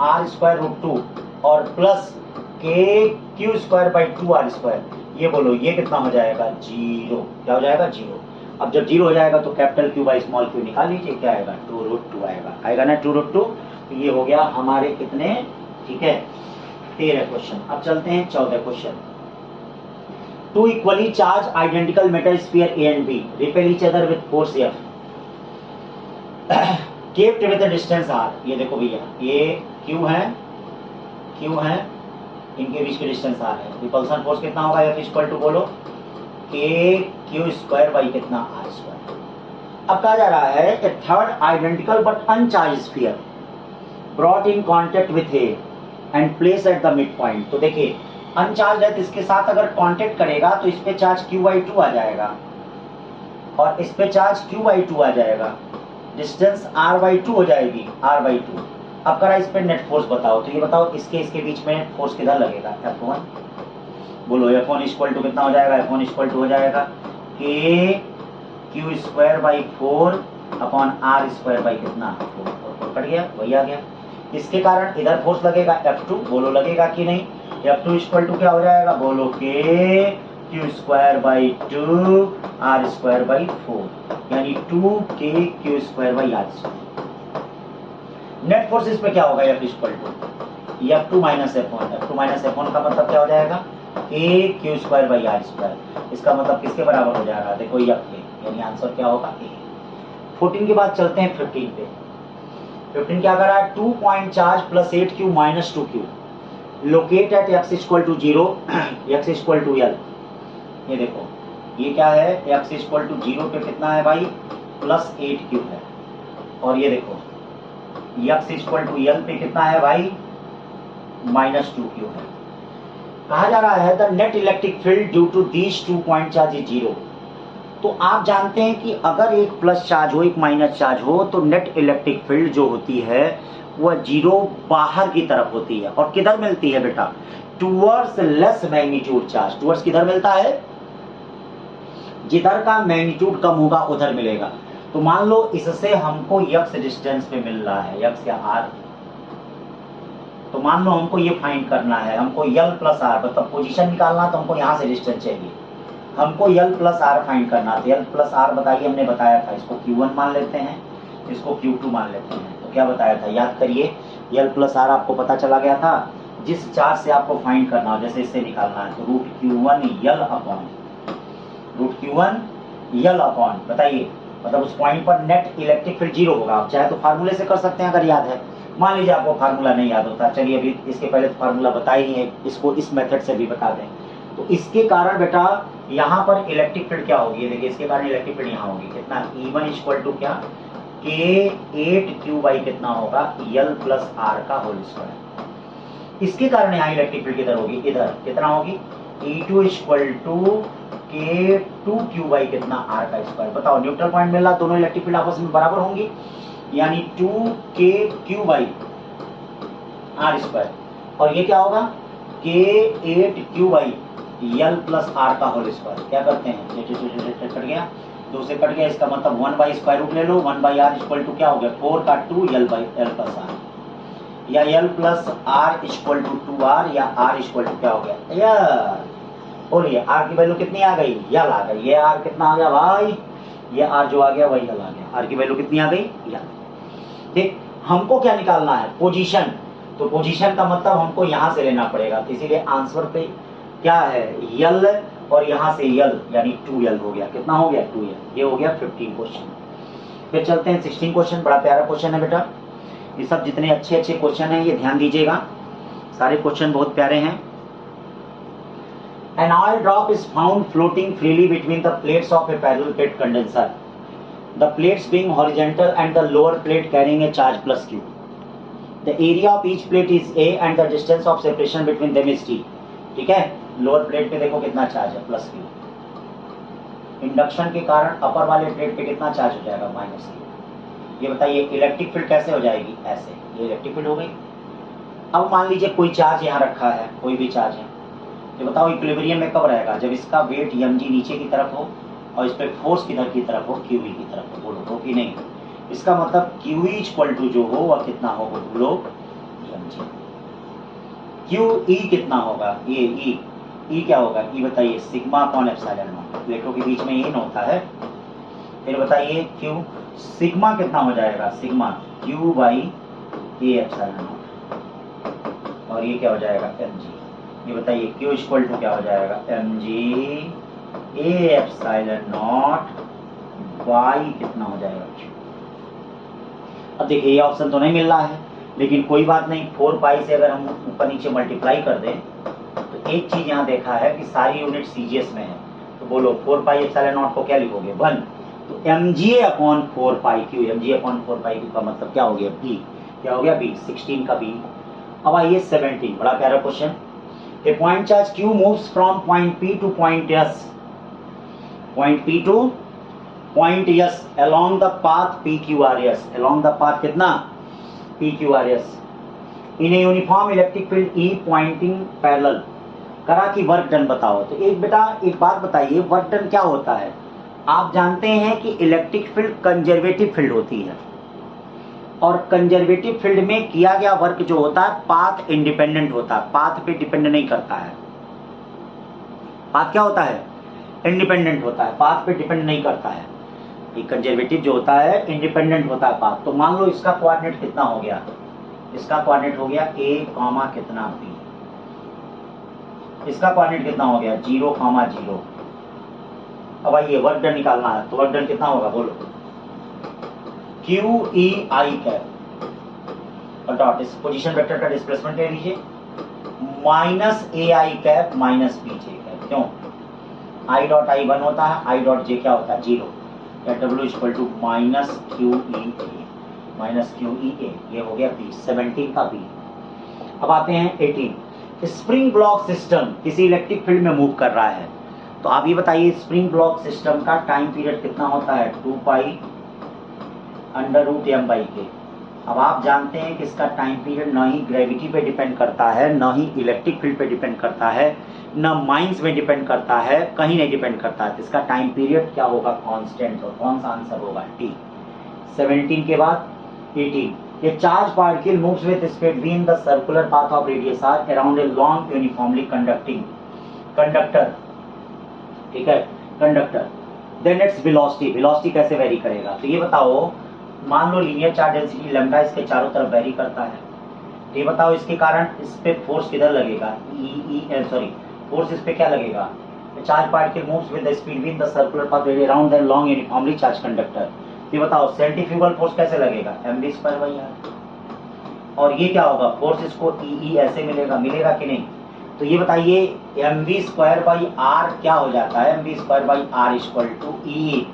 S1: आर स्क्वायर √2 और प्लस के Q square by 2r square, ये बोलो ये कितना हो जाएगा? जीरो। क्या हो जाएगा? जीरो। अब जब जीरो हो जाएगा तो capital Q by small Q निकाल लीजिए, क्या आएगा? 2√2 आएगा। आएगा ना 2√2। तो ये हो गया हमारे कितने? ठीक है, 13 क्वेश्चन। अब चलते हैं 14 question. Two equally charged identical metal sphere A and B repel each other with force F kept with distance r। ये देखो भैया ये क्यू है, क्यू है, इनके बीच की डिस्टेंस r है। रिपल्सन फोर्स कितना होगा? F इक्वल टू बोलो के क्यू स्क्वायर बाई कितना? r square. अब कहा जा रहा है a third identical but uncharged sphere brought in contact with A and place at the mid point. तो देखिए अनचार्ज है तो इसके साथ अगर कांटेक्ट करेगा तो इस पे चार्ज q/2 आ जाएगा और इस पे चार्ज q/2 आ जाएगा, डिस्टेंस r/2 हो जाएगी, r/2। अब करा इस पे नेट फोर्स बताओ, तो ये बताओ इसके बीच में फोर्स किधर लगेगा? F1। बोलो F1 इक्वल टू कितना हो जाएगा? F1 इक्वल टू हो जाएगा K Q square by 4 upon R square by कितना? 4 कट गया, वही आ गया। इसके कारण इधर फोर्स लगेगा F2, बोलो लगेगा कि नहीं? F2 इक्वल टू क्या हो जाएगा? बोलो के Q square by 2 R square by 4। यानी 2k² नेट फोर्स इस पे क्या होगा, F equal to F2 minus F1। F2 minus F1 का मतलब क्या हो जाएगा, k²/r²। इसका मतलब किसके बराबर हो जाएगा, देखो F के, यानी आंसर क्या होगा A। 14 के बाद चलते हैं 15 पे। 15 क्या कर रहा है, 2 point charge plus 8q minus 2q locate at x equal to 0 x equal to l। ये देखो ये क्या है, x इक्वल टू 0 पे कितना है भाई, प्लस 8q है। और ये देखो x इक्वल टू l पे कितना है भाई, माइनस 2q है। कहा जा रहा है the net electric field due to these 2 point charge is 0। तो आप जानते हैं कि अगर एक प्लस चार्ज हो एक माइनस चार्ज हो तो नेट इलेक्ट्रिक फील्ड जो होती है वह 0 बाहर की तरफ होती है। और किधर मिलती है बेटा, towards less magnitude charge. Towards किधर मिलता है, जिधर का मैग्नीट्यूड कम होगा उधर मिलेगा। तो मान लो इससे हमको x डिस्टेंस पे मिल रहा है, x या r। तो मान लो हमको ये फाइंड करना है, हमको l प्लस r मतलब पोजीशन निकालना, तो हमको यहाँ से डिस्टेंस चाहिए, हमको l प्लस r फाइंड करना। तो l प्लस r बताइए, हमने बताया था इसको Q1 मान लेते हैं, इसको Q2 मान लेते हैं। तो क्या बताया था, याद करिए, l प्लस r आपको पता चला गया था, जिस चार्ज से आपको फाइंड करना हो, जैसे इससे निकालना है तो √Q1 l बताइए, मतलब उस पॉइंट पर नेट इलेक्ट्रिक फील्ड 0 होगा। आप चाहे तो फार्मूले से कर सकते हैं अगर याद है। मान लीजिए आपको फार्मूला नहीं याद होता, चलिए अभी इसके पहले तो फार्मूला बताई ही है, इसको इस मेथड से भी बता दें। तो इसके कारण बेटा यहाँ पर इलेक्ट्रिक फील्ड क्या होगी, देखिए इसके कारण इलेक्ट्रिक फील्ड यहाँ होगी कितना, E1 इक्वल टू क्या, K8q कितना होगा, l प्लस r का होल स्क्वायर। इसके कारण यहाँ इलेक्ट्रिक फील्ड किधर होगी, इधर कितना होगी, E2 इक्वल टू K2q कितना r का स्क्वायर। बताओ न्यूट्रल पॉइंट मिल रहा, दोनों इलेक्ट्रिक फील्ड आपस में बराबर होंगी, यानी 2kq/r²। और ये क्या होगा, K8q/l प्लस r का होल स्क्वायर। क्या करते हैं, कट गया, 2 से कट गया, इसका मतलब 1/√, ले लो 1/r इक्वल टू क्या हो गया, 4 का 2 l प्लस r, या l plus r equal to 2r, या r इक्वल टू क्या हो गया यार, बोलिए r की वैल्यू कितनी आ गई, यल आ गई। ये r कितना आ गया भाई, ये r जो आ गया वही यल आ गया, r की वैल्यू कितनी आ गई, यल। देख हमको क्या निकालना है, पोजीशन। तो पोजीशन का मतलब हमको यहाँ से लेना पड़ेगा, तो इसीलिए आंसर पे क्या है, यल, और यहाँ से यल यानी 2l हो गया, कितना हो गया, 2l। ये हो गया 15 क्वेश्चन। फिर चलते हैं 16 क्वेश्चन, बड़ा प्यारा क्वेश्चन है बेटा। ये सब जितने अच्छे अच्छे क्वेश्चन हैं ये ध्यान दीजिएगा, सारे क्वेश्चन बहुत प्यारे हैं। An oil drop is found floating freely between the plates of a parallel plate condenser. The plates being horizontal and the lower plate carrying a charge plus Q. The area of each plate is A and the distance of separation between them is T. ठीक है, lower plate पे देखो कितना charge है, plus Q। Induction के कारण अपर वाले plate पे कितना चार्ज हो जाएगा, माइनस Q। ये बताइए इलेक्ट्रिक फील्ड कैसे हो जाएगी, ऐसे, ये इलेक्ट्रिक फील्ड हो गई। अब मान लीजिए कोई चार्ज यहाँ रखा है, कोई भी चार्ज है, तो बताओ इक्विलिब्रियम में कब रहेगा, जब इसका वेट mg नीचे की तरफ हो और इस पे फोर्स किधर की तरफ हो, QE की तरफ हो। बोलो हो कि नहीं, इसका मतलब QE इक्वल टू जो हो वह कितना होगा, बोलो mg। QE कितना होगा, ये E क्या होगा, E बताइए, सिग्मा अपॉन एप्सिलॉन नॉट। प्लेटों के बीच में ये न होता है। फिर बताइए Q सिग्मा कितना हो जाएगा, सिग्मा Q/A एप्सिलॉन नॉट, और ये क्या हो जाएगा, mg। ये बताइए Q इक्वल टू क्या हो जाएगा, mg A epsilon not by कितना हो जाएगा Q। अब देखिए ये ऑप्शन तो नहीं मिल रहा है, लेकिन कोई बात नहीं, 4 पाई से अगर हम ऊपर नीचे मल्टीप्लाई कर दें तो एक चीज यहाँ देखा है कि सारी यूनिट सीजीएस में है। तो बोलो 4 पाई एप्सिलॉन नॉट को क्या लिखोगे, 1। तो mg अपॉन 4 पाई Q, mg अपॉन 4 पाई Q का मतलब क्या हो गया, B। क्या हो गया, B, 16 का B। अब आइए 17, बड़ा प्यारा question. A point charge Q moves from point P to point S. Point P to point S along the path PQRS. Along the path कितना, PQRS. In a uniform electric field E pointing parallel. करा कि work done बताओ। तो एक बेटा एक बात बताइए, वर्क डन क्या होता है। आप जानते हैं कि इलेक्ट्रिक फील्ड कंजर्वेटिव फील्ड होती है, और कंजर्वेटिव फील्ड में किया गया वर्क जो होता है पाथ इंडिपेंडेंट होता है, पाथ पे डिपेंड नहीं करता है। पाथ क्या होता है, इंडिपेंडेंट होता है, पाथ पे डिपेंड नहीं करता है। एक कंजर्वेटिव जो होता है इंडिपेंडेंट होता है पाथ। तो मान लो इसका कोऑर्डिनेट कितना हो गया, इसका कोऑर्डिनेट हो गया a कॉमा कितना b, इसका कोऑर्डिनेट कितना हो गया 0 कॉमा 0। अब आइए वर्क डन निकालना है, तो वर्क डन कितना होगा बोलो, क्यू ई आई कैप और डॉट, इस पोजीशन वेक्टर का डिस्प्लेसमेंट ले लीजिए, minus A I cap minus B J cap. क्यों, आई डॉट आई 1 होता है, आई डॉट जे क्या होता है 0, या W equal to minus Q E A, minus Q E A, ये हो गया बी, 17 का बी। अब आते हैं 18, स्प्रिंग ब्लॉक सिस्टम किसी इलेक्ट्रिक फील्ड में मूव कर रहा है। तो आप ये बताइए स्प्रिंग ब्लॉक सिस्टम का टाइम पीरियड कितना होता है 2 pi under root M by K. अब आप जानते हैं कि इसका टाइम पीरियड ना ही ग्रेविटी पे डिपेंड करता है, ना ही इलेक्ट्रिक फील्ड पे डिपेंड करता है, ना माइंस में डिपेंड करता है, कहीं नहीं डिपेंड करता है। तो इसका टाइम पीरियड क्या होगा कांस्टेंट, और कौन सा आंसर होगा टी। 17 के बाद 18, a charge particle moves with speed v in the circular path of radius r around a long uniformly conducting conductor, ठीक है conductor, then its velocity, velocity कैसे वेरी करेगा। तो ये बताओ, मान लो लीनियर चार्ज डेंसिटी लैम्डा इसके चारों तरफ वेरी करता है, तो ये बताओ इसके कारण इस पे फोर्स किधर लगेगा, फोर्स इस पे क्या लगेगा, charge particle moves with the speed v in the circular path around the long uniformly charge conductor. ये बताओ सेंट्रीफ्यूगल फोर्स कैसे लगेगा mv²r, और ये क्या होगा फोर्स इसको ई ऐसे मिलेगा कि नहीं। तो ये बताइए mv²r क्या हो जाता है, mv²r equal to E,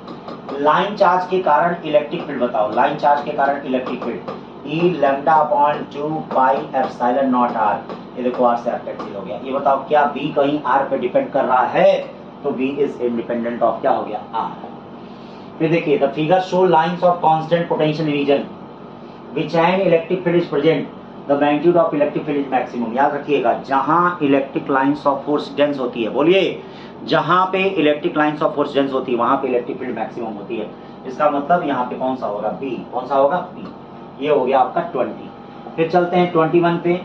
S1: line charge के कारण इलेक्ट्रिक फील्ड बताओ, लाइन चार्ज के कारण electric field E lambda upon 2 pi epsilon naught R. ये देखो r से r कैंसिल हो गया। ये बताओ क्या v कहीं r पे डिपेंड कर रहा है, तो v इज इंडिपेंडेंट ऑफ क्या हो गया r। फिर देखिए the figure show lines of constant potential region which an electric field is present, the magnitude of electric field is maximum. याद रखिएगा जहां electric lines of force dense होती है, बोलिए जहां पे electric lines of force dense होती है वहां पे इलेक्ट्रिक फील्ड मैक्सिमम होती है। इसका मतलब यहाँ पे कौन सा होगा बी, कौन सा होगा बी। ये हो गया आपका 20। फिर चलते हैं 21 पे,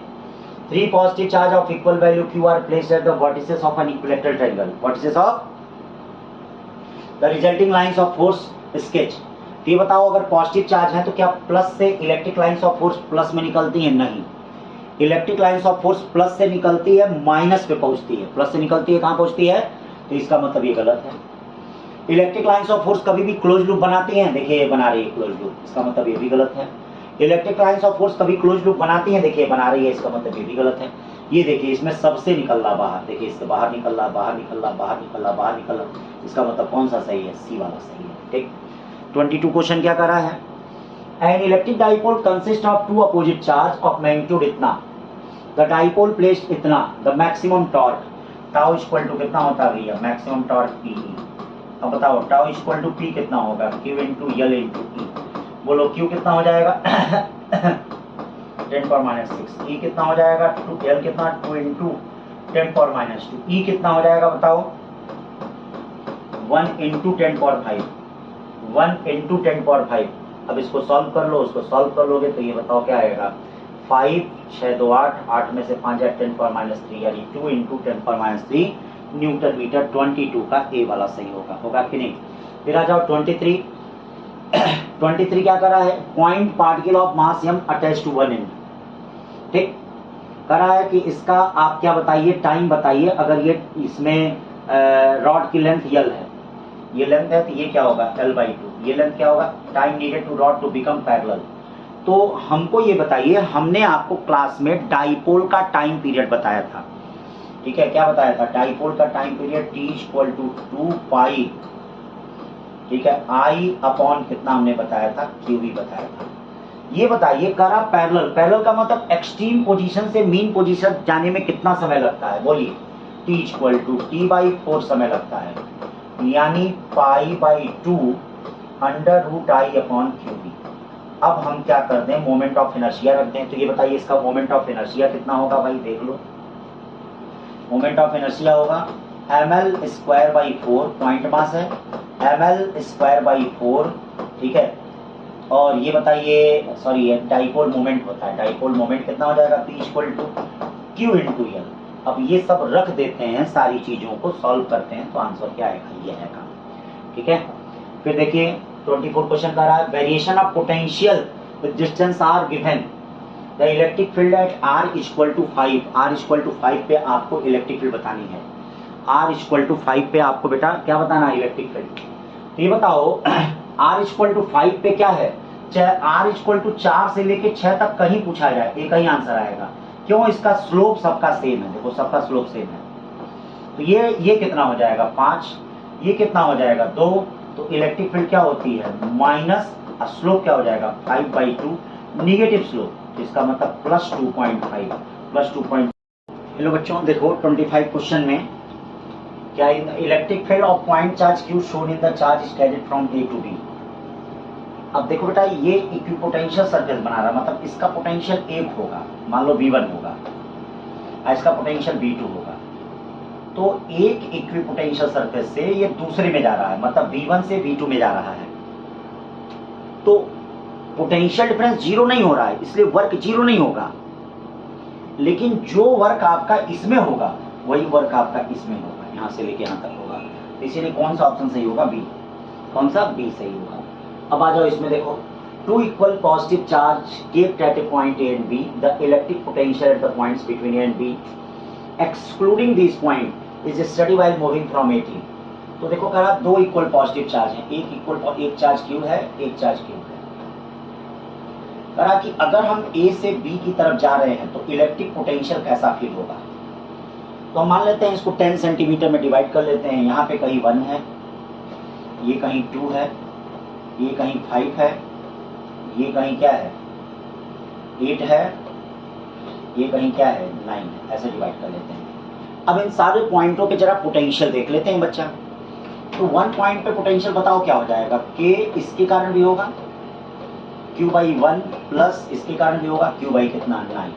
S1: 3 positive charge of equal value Q are placed at the vertices of an equilateral triangle, vertices of the resulting lines of force sketch. तो ये बताओ अगर पॉजिटिव चार्ज है तो क्या प्लस से electric lines of force plus में निकलती है, नहीं, electric lines of force plus से निकलती है माइनस पे पहुंचती है, प्लस से निकलती है कहां पहुंचती है, तो इसका मतलब ये गलत है। इलेक्ट्रिक लाइंस ऑफ फोर्स कभी भी क्लोज लूप बनाती हैं, देखिए ये बना रही है क्लोज लूप, इसका मतलब ये भी गलत है। इलेक्ट्रिक लाइंस ऑफ फोर्स कभी क्लोज लूप बनाती हैं, देखिए बना रही है, इसका मतलब ये भी गलत है। ये देखिए इसमें सबसे निकल रहा बाहर, देखिए इससे बाहर निकल रहा, बाहर निकल रहा, बाहर निकल रहा, बाहर निकल रहा, इसका मतलब कौन सा सही है, सी वाला सही है। ठीक, 22 क्वेश्चन क्या कर रहा है, an electric dipole consist of 2 opposite charge of magnitude इतना, द डाइपोल प्लेस्ड इतना, the maximum torque tau equal to कितना होता है भैया, मैक्सिमम टॉर्क पी। अब बताओ टाउ इक्वल टू पी कितना होगा, क्यू इंटू एल इंटू ई। बोलो क्यू कितना हो जाएगा 10⁻⁶, ई कितना हो जाएगा 2, एल कितना 2 इंटू 10⁻², ई कितना हो जाएगा बताओ 1 इंटू 10⁵, 1 इंटू 10⁵। अब इसको सॉल्व कर लो, उसको सॉल्व कर लोगे तो ये बताओ क्या आएगा 5 6 2 8, 8 में से 5 जाए 10⁻³ यानी 2 इंटू 10⁻³ न्यूटन मीटर। 22 का ए वाला सही होगा, होगा कि नहीं। फिर आ जाओ 23 23 क्या करा है, point particle of mass m attach to 1 end, ठीक करा है कि इसका आप क्या बताइए टाइम बताइए। अगर ये इसमें रॉड की लेंथ यल है, ये लेंथ है तो ये क्या होगा L/2, ये लेंथ क्या होगा, time needed to rod to become parallel. तो हमको ये बताइए, हमने आपको क्लास में डाइपोल का टाइम पीरियड बताया था, ठीक है, क्या बताया था, डाइपोल का time period T equal to 2 pi, ठीक है, I अपॉन कितना हमने बताया था, QV बताया था। ये बताइए करा पैरेलल, पैरेलल का मतलब एक्सट्रीम पोजीशन से मीन पोजीशन जाने में कितना समय लगता है, बोलिए T इक्वल टू T/4 समय लगता है, यानी π/2 under root I upon QV। अब हम क्या करते हैं, मोमेंट ऑफ इनर्शिया रखते हैं। तो ये बताइए इसका मोमेंट ऑफ इनर्शिया कितना होगा भाई, देख लो मोमेंट ऑफ इनर्शिया होगा ml²/4, पॉइंट मास है ml²/4, ठीक है। और ये बताइए सॉरी ये डाइपोल मोमेंट होता है, डाइपोल मोमेंट कितना हो जाएगा P equal to Q into L। अब ये सब रख देते हैं, सारी चीजों को सॉल्व करते हैं तो आंसर क्या आएगा, ये है काम, ठीक है। फिर देखिए 24 क्वेश्चन कर रहा है, variation of potential with distance R given, the electric field at R equal to 5, R equal to 5 पे आपको इलेक्ट्रिक फील्ड बतानी है। आर इक्वल टू 5 पे आपको बेटा क्या बताना है, इलेक्ट्रिक फील्ड। तो ये बताओ आर इक्वल टू 5 पे क्या है, चाहे आर इक्वल टू 4 से लेके 6 तक कहीं पूछा जाए एक ही आंसर आएगा। क्यों, इसका स्लोप सबका सेम है, देखो सबका स्लोप सेम है। तो ये कितना हो जाएगा 5, ये कितना हो जाएगा 2, तो इलेक्ट्रिक फील्ड क्या होती है माइनस, स्लोप क्या हो जाएगा 5/2, निगेटिव स्लोप, तो इसका मतलब प्लस 2.5 प्लस 2. हेलो बच्चों, देखो 25 क्वेश्चन में क्या, electric field of point charge Q shown in the charge is carried from A to B. अब देखो बेटा ये इक्विपोटेंशियल सरफेस बना रहा है, मतलब इसका पोटेंशियल 1 होगा, मान लो V1 होगा, इसका पोटेंशियल V2 होगा। तो एक इक्विपोटेंशियल सरफेस से ये दूसरे में जा रहा है, मतलब V1 से V2 में जा रहा है, तो पोटेंशियल डिफरेंस 0 नहीं हो रहा है, इसलिए वर्क 0 नहीं होगा। लेकिन जो वर्क आपका इसमें होगा वही वर्क आपका इसमें होगा, यहाँ से लेके यहाँ तक होगा। तो इसीलिए कौन सा ऑप्शन सही होगा, बी। कौन सा, बी सही होगा। अब आ जाओ इसमें, देखो 2 equal positive charge kept at a point A and B, the electric potential at the points between A and B excluding this point is steady while moving from A T. तो देखो कह रहा 2 इक्वल पॉजिटिव चार्ज है, एक charge Q है, एक charge Q है। कह रहा कि अगर हम ए से बी की तरफ जा रहे हैं तो इलेक्ट्रिक पोटेंशियल कैसा फील होगा। तो हम मान लेते हैं इसको 10 सेंटीमीटर में डिवाइड कर लेते हैं। यहाँ पे कहीं 1 है, ये कहीं 2 है, ये कहीं 5 है, ये कहीं क्या है 8 है, ये कहीं क्या है 9 है, ऐसे डिवाइड कर लेते हैं। अब इन सारे पॉइंटों पे जरा पोटेंशियल देख लेते हैं बच्चा। तो 1 पॉइंट पे पोटेंशियल बताओ क्या हो जाएगा, के इसके कारण भी होगा Q/1 प्लस इसके कारण भी होगा Q/ कितना 9,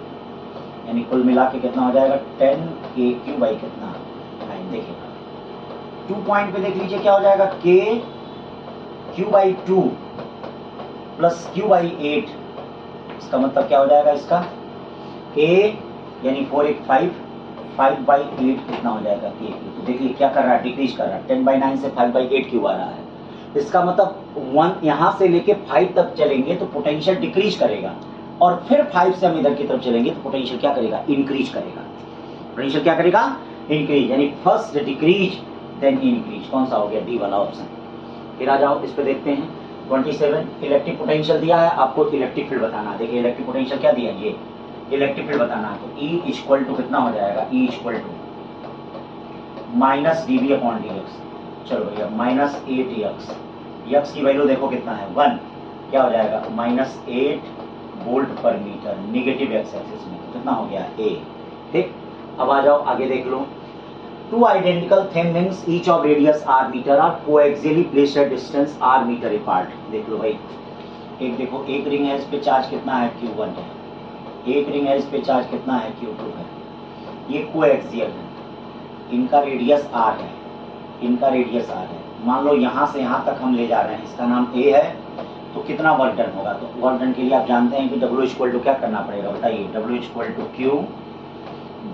S1: यानी कुल मिला के कितना हो जाएगा 10 के Q/ कितना 9। देखिएगा 2 पॉइंट पे देख लीजिए क्या हो जाएगा, के Q/2 प्लस Q/8, इसका मतलब क्या हो जाएगा इसका के, यानी 4 8 5, 5/8 कितना हो जाएगा के। तो देखिए क्या कर रहा है, डिक्रीज कर रहा है, 10/9 से 5/8 क्यों आ रहा है। इसका मतलब 1 यहाँ से लेके 5 तक चलेंगे तो पोटेंशियल डिक्रीज करेगा, और फिर 5 से हम इधर की तरफ चलेंगे तो पोटेंशियल क्या करेगा, इंक्रीज करेगा। पोटेंशियल क्या करेगा, इंक्रीज, यानी फर्स्ट डिक्रीज देन इंक्रीज। कौन सा हो गया, डी वाला ऑप्शन। फिर आ जाओ इस पे देखते हैं 27, इलेक्ट्रिक पोटेंशियल दिया है, आपको इलेक्ट्रिक फील्ड बताना है। देखिए इलेक्ट्रिक पोटेंशियल क्या दिया है, ये इलेक्ट्रिक फील्ड बताना है। तो E इक्वल टू कितना हो जाएगा, E equal to minus dV/dx। चलो भैया माइनस 8x, x की वैल्यू देखो कितना है 1, क्या हो जाएगा -8 volt per metre, negative x axis में कितना हो गया a। ठीक, अब आ जाओ आगे देख लो। 2 identical thin rings each of radius r metre are coaxially placed at distance r metre apart. देख लो भाई, एक देखो एक रिंग है, इस पे चार्ज कितना है Q1 है, एक रिंग है इस पे चार्ज कितना है Q2 है, ये कोएक्सियल है, इनका रेडियस r है, इनका रेडियस r है। मान लो यहाँ से यहाँ तक हम ले जा रहे हैं, इसका नाम a है, तो कितना वर्क डन होगा। तो वर्क डन के लिए आप जानते हैं कि W इक्वल टू क्या करना पड़ेगा, बताइए W equal to Q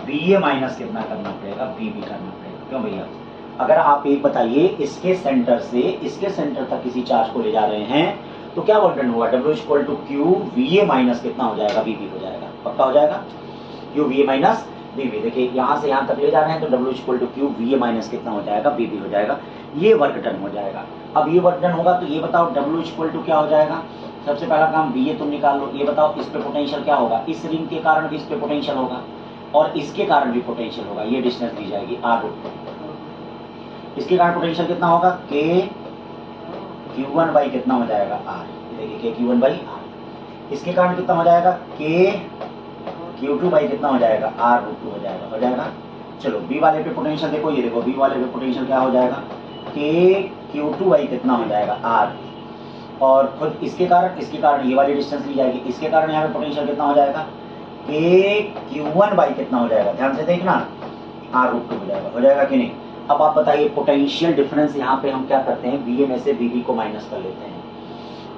S1: BA minus कितना करना पड़ेगा, BB करना पड़ेगा। क्यों भैया, अगर आप एक बताइए इसके सेंटर से इसके सेंटर तक किसी चार्ज को ले जा रहे हैं तो क्या वर्क डन होगा, W equal to Q VA minus कितना हो जाएगा, BB हो जाएगा। पक्का हो जाएगा, Q VA माइनस BB। देखिए यहाँ से यहाँ तक ले जा रहे हैं तो W equal to Q VA minus कितना हो जाएगा, BB हो जाएगा। ये वर्क डन हो जाएगा। अब ये वर्क डन होगा तो ये बताओ W इक्वल टू क्या हो जाएगा। सबसे पहला काम VA तुम निकाल लो। ये बताओ इस पे पोटेंशियल क्या होगा, इस रिंग के कारण भी इस पे पोटेंशियल होगा और इसके कारण भी पोटेंशियल होगा। ये डिस्टेंस दी जाएगी r रूट। इसके कारण पोटेंशियल कितना होगा, K Q1 बाई कितना हो जाएगा r। देखिए K Q1 बाई r। इसके कारण कितना हो जाएगा, K Q2 बाई कितना हो जाएगा, r रूट 2 हो जाएगा। चलो B वाले पे पोटेंशियल देखो, ये देखो B वाले पे पोटेंशियल क्या हो जाएगा, K Q2 बाई कितना हो जाएगा r, और खुद इसके कारण ये वाली डिस्टेंस ली जाएगी। इसके कारण यहाँ पे पोटेंशियल कितना हो जाएगा, K Q1 बाई कितना हो जाएगा, ध्यान से देखना r रूट 2 हो जाएगा कि नहीं। अब आप बताइए पोटेंशियल डिफरेंस यहाँ पे हम क्या करते हैं, VA में से VB को माइनस कर लेते हैं।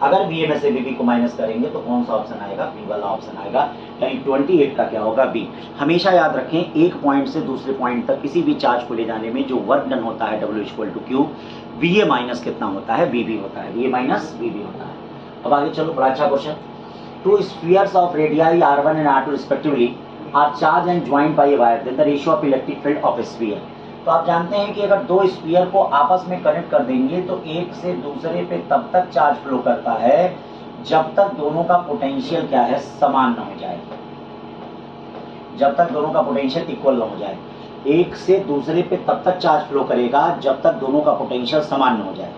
S1: अगर VA में से VB को माइनस करेंगे तो कौन सा ऑप्शन आएगा, B वाला ऑप्शन आएगा, यानी 28 का क्या होगा, B। हमेशा याद रखें एक पॉइंट से दूसरे पॉइंट तक किसी भी चार्ज को ले जाने में जो वर्क डन होता है W equal to Q V A minus कितना होता है, वी बी होता है, V A minus V B होता है। अब आगे चलो, बड़ा अच्छा question. Two spheres of radii R1 and R2 respectively are charged and joined by a wire, then the ratio of electric field of sphere. तो आप जानते हैं कि अगर दो स्फीयर को आपस में कनेक्ट कर देंगे तो एक से दूसरे पे तब तक चार्ज फ्लो करता है जब तक दोनों का पोटेंशियल क्या है, समान न हो जाए, जब तक दोनों का पोटेंशियल इक्वल न हो जाए। एक से दूसरे पे तब तक चार्ज फ्लो करेगा जब तक दोनों का पोटेंशियल समान न हो जाए,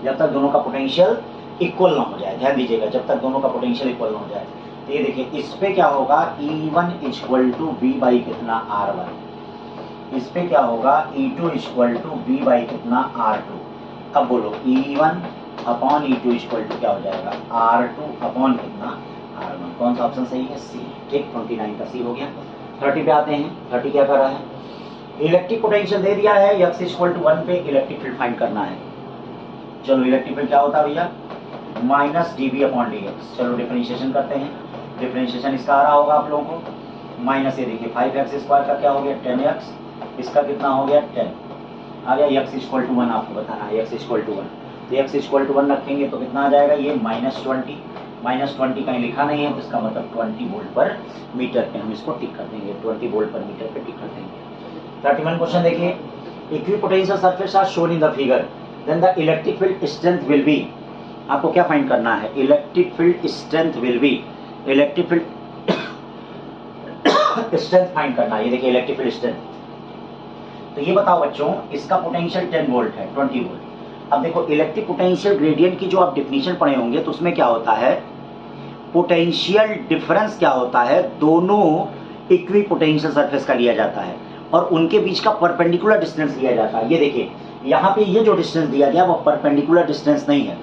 S1: जब तक दोनों का पोटेंशियल इक्वल ना हो जाए। ध्यान दीजिएगा, जब तक दोनों का पोटेंशियल इक्वल ना हो जाए। तो ये देखिए, इस पे क्या होगा, E1 equal to we by कितना R1, इस पे क्या होगा, E2 equal to we by कितना R2। अब बोलो E1 upon E2 equal to क्या हो जाएगा, R2 अपॉन कितना R1। कौन सा ऑप्शन सही है, सी। ठीक, 29 का सी हो गया। 30 पे आते हैं। 30 क्या कर रहा है, इलेक्ट्रिक पोटेंशियल दे दिया है, x इक्वल टू 1 पे इलेक्ट्रिक फील्ड फाइंड करना है। चलो, इलेक्ट्रिक फील्ड क्या होता है भैया, माइनस dB अपॉन dx। चलो डिफरेंशिएशन करते हैं। डिफरेंशिएशन इसका आ रहा होगा आप लोगों को, माइनस ये देखिए 5x स्क्वायर का क्या हो गया 10x, इसका कितना हो गया 10 आ गया। x इक्वल टू 1 आपको बताना है, x इक्वल टू 1। तो x इक्वल टू 1 रखेंगे तो कितना आ जाएगा, ये -20। -20 कहीं लिखा नहीं है तो इसका मतलब 20 वोल्ट पर मीटर पे हम इसको टिक कर देंगे, 20 वोल्ट पर मीटर पे टिक कर देंगे। 31 क्वेश्चन देखिए, equipotential surface are shown in the figure, then the electric field strength will be. आपको क्या फाइंड करना है, electric field strength will be, electric field strength find करना है। ये देखिए इलेक्ट्रिक फील्ड स्ट्रेंथ। तो ये बताओ बच्चों, इसका पोटेंशियल 10 वोल्ट है, 20 वोल्ट। अब देखो, इलेक्ट्रिक पोटेंशियल ग्रेडियंट की जो आप डिफिनीशन पढ़े होंगे तो उसमें क्या होता है, पोटेंशियल डिफरेंस क्या होता है, दोनों इक्वी पोटेंशियल सरफेस का लिया जाता है और उनके बीच का परपेंडिकुलर डिस्टेंस लिया जाता है। ये देखिए, यहाँ पे ये जो डिस्टेंस दिया गया वो परपेंडिकुलर डिस्टेंस नहीं है।